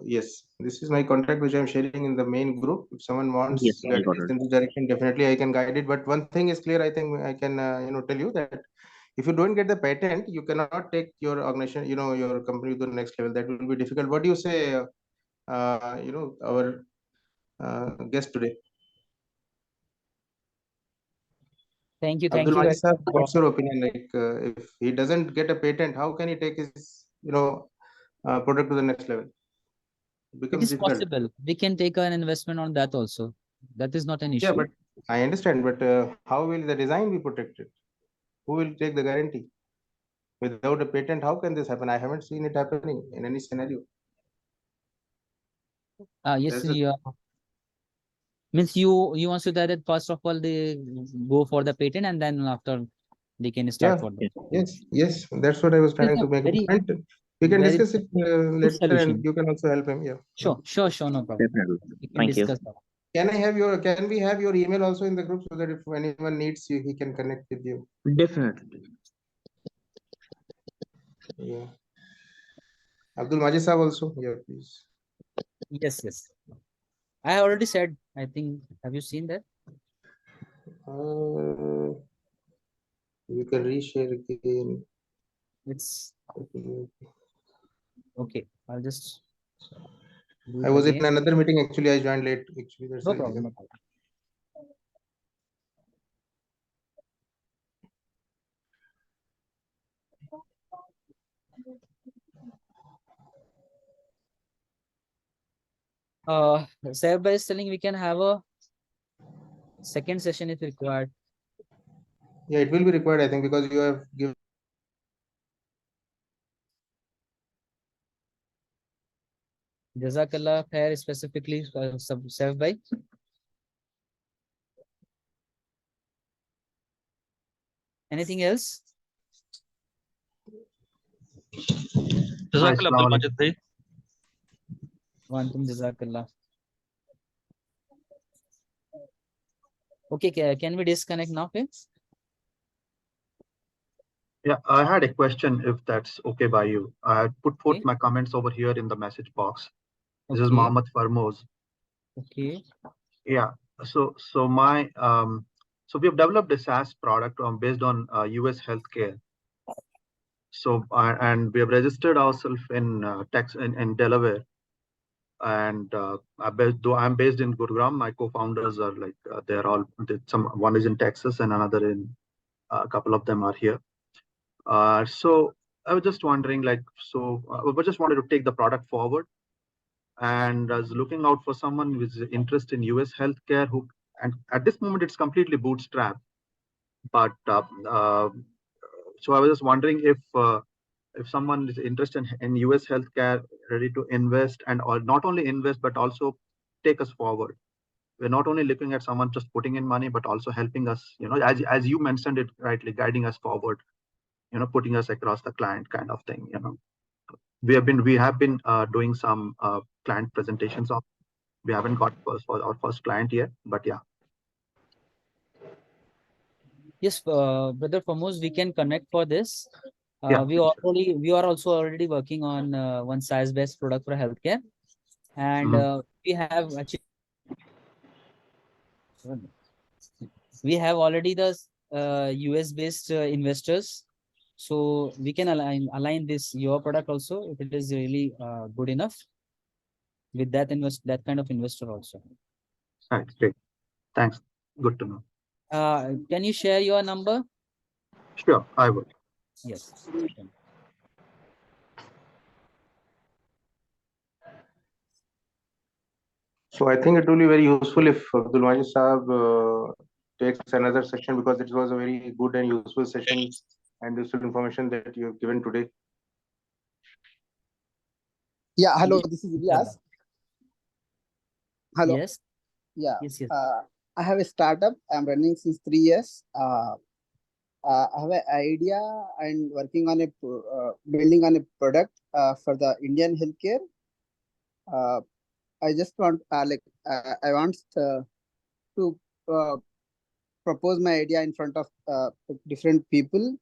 yes, this is my contact which I'm sharing in the main group. If someone
Yes,
wants
I got
guidance
it.
in this direction, definitely I can guide it. But one thing is clear, I think I can tell you that if you don't get the patent, you cannot take your organization, your company to the next level. That will be difficult. What do you say, our guest today?
Thank you
Abdul
very
Majid sir,
much.
what's your opinion? Like, if he doesn't get a patent, how can he take his, product to the next level? It
It
becomes
is
difficult.
possible. We can take an investment on that also. That is not an
Yeah,
issue.
but I understand. But how will the design be protected? Who will take the guarantee? Without a patent, how can this happen? I haven't seen it happening in any scenario.
Yes,
That's the
yeah. Means you want to that first of all they go for the patent and then after they can start
yeah,
for the.
yes. That's what I was
It is
trying
a
to make a
very
point. We can
very
discuss it
good
later, and
solution.
you can also help him. Yeah.
Sure, no problem.
Definitely.
We can
Thank you.
discuss that.
Can we have your email also in the group so that if anyone needs you, he can connect with you?
Definitely.
Yeah. Abdulmajid sir also. Yeah, please.
Yes. I already said, I think, have you seen that?
You can reshare again.
It's okay. I'll just do
I
it
was in
again.
another meeting. Actually, I joined late. Actually, that's
No
the
problem.
reason.
Save by selling, we can have a second session if required.
Yeah, it will be required, I think, because you have given.
Jazakallah khair, specifically Save by. Anything else?
Jazakallah, Abdulmajid bhai.
Wantum jazakallah. Okay, can we disconnect now, please?
Yeah, I had a question, if that's okay by you. I had put forth
Okay.
my comments over here in the message box. This is
Okay.
Mohammed Farmoz.
Okay.
Yeah. So we have developed a SaaS product based on US healthcare. So and we have registered ourselves in in Delaware. And though I'm based in Gurgaon, my co-founders are like they're all one is in Texas and another in a couple of them are here. So I was just wondering, we just wanted to take the product forward, and I was looking out for someone with interest in US healthcare and at this moment it's completely bootstrapped. But so I was just wondering if someone is interested in US healthcare, ready to invest or not only invest but also take us forward. We're not only looking at someone just putting in money, but also helping us, as you mentioned it rightly, guiding us forward, putting us across the client kind of thing. We have been doing some client presentations. We haven't got our first client yet, but yeah.
Yes, brother Farmoz, we can connect for this.
Yeah.
We are also already working on one SaaS-based product for healthcare, and we have actually already the US-based investors, so we can align this your product also if it is really good enough with that kind of investor also.
Right, great. Thanks. Good to know.
Can you share your number?
Sure, I will.
Yes.
So I think it will be very useful if Abdulmajid Saab takes another session, because it was a very good and useful session and useful information that you have given today.
Yeah, hello, this is Ilyas. Hello.
Yes.
Yeah.
Yes.
I have a startup. I'm running since 3 years. I have an idea and working on building on a product for the Indian healthcare. I just want I want to propose my idea in front of different people,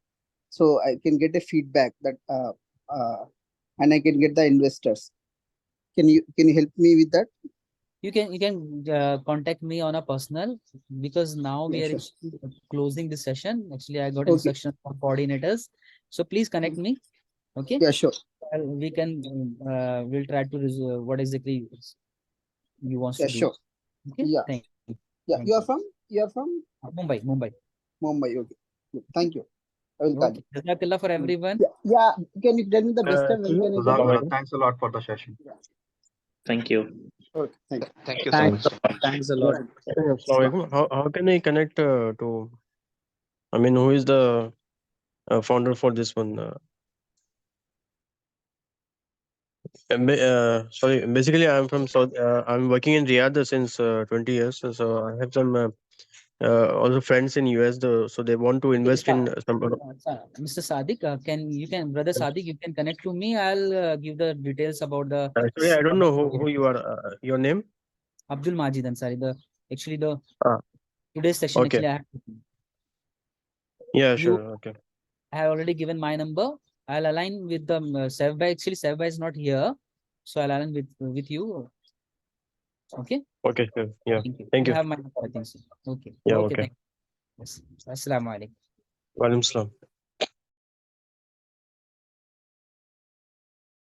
so I can get a feedback that and I can get the investors. Can you help me with that?
You can contact me on a personal, because now we are closing the session. Actually, I got instruction from coordinators, so please connect me. Okay.
Yeah, sure.
We can we'll try to resolve what exactly you want to do.
Sure.
Okay.
Yeah.
Thank you.
Yeah.
Thank
you are from
Mumbai.
Okay. Thank you. I will call you.
Jazakallah for everyone.
Yeah. Can you tell me the best time when can I get?
Thanks a lot for the session.
Thank you.
Okay. Thank you.
Thank you so much.
Thanks a lot.
Assalamualaikum. How can I connect to? I mean, who is the founder for this one? Sorry, basically I'm from South. I'm working in Riyadh since 20 years. So I have some also friends in US. So they want to invest in some.
Mr. Sadiq, brother Sadiq, you can connect to me. I'll give the details about the.
Actually, I don't know who you are. Your name?
Abdulmajid Ansari. Today's session
okay.
actually I have.
Yeah, sure. Okay.
I have already given my number. I'll align with the Sevbai. Actually, Sevbai is not here, so I'll align with you. Okay.
Okay, sure. Yeah. Thank you.
Have my number, I think so. Okay.
Yeah.
Okay.
Okay.
Thank you. Yes. Assalamu alaikum.
Walaikum salam.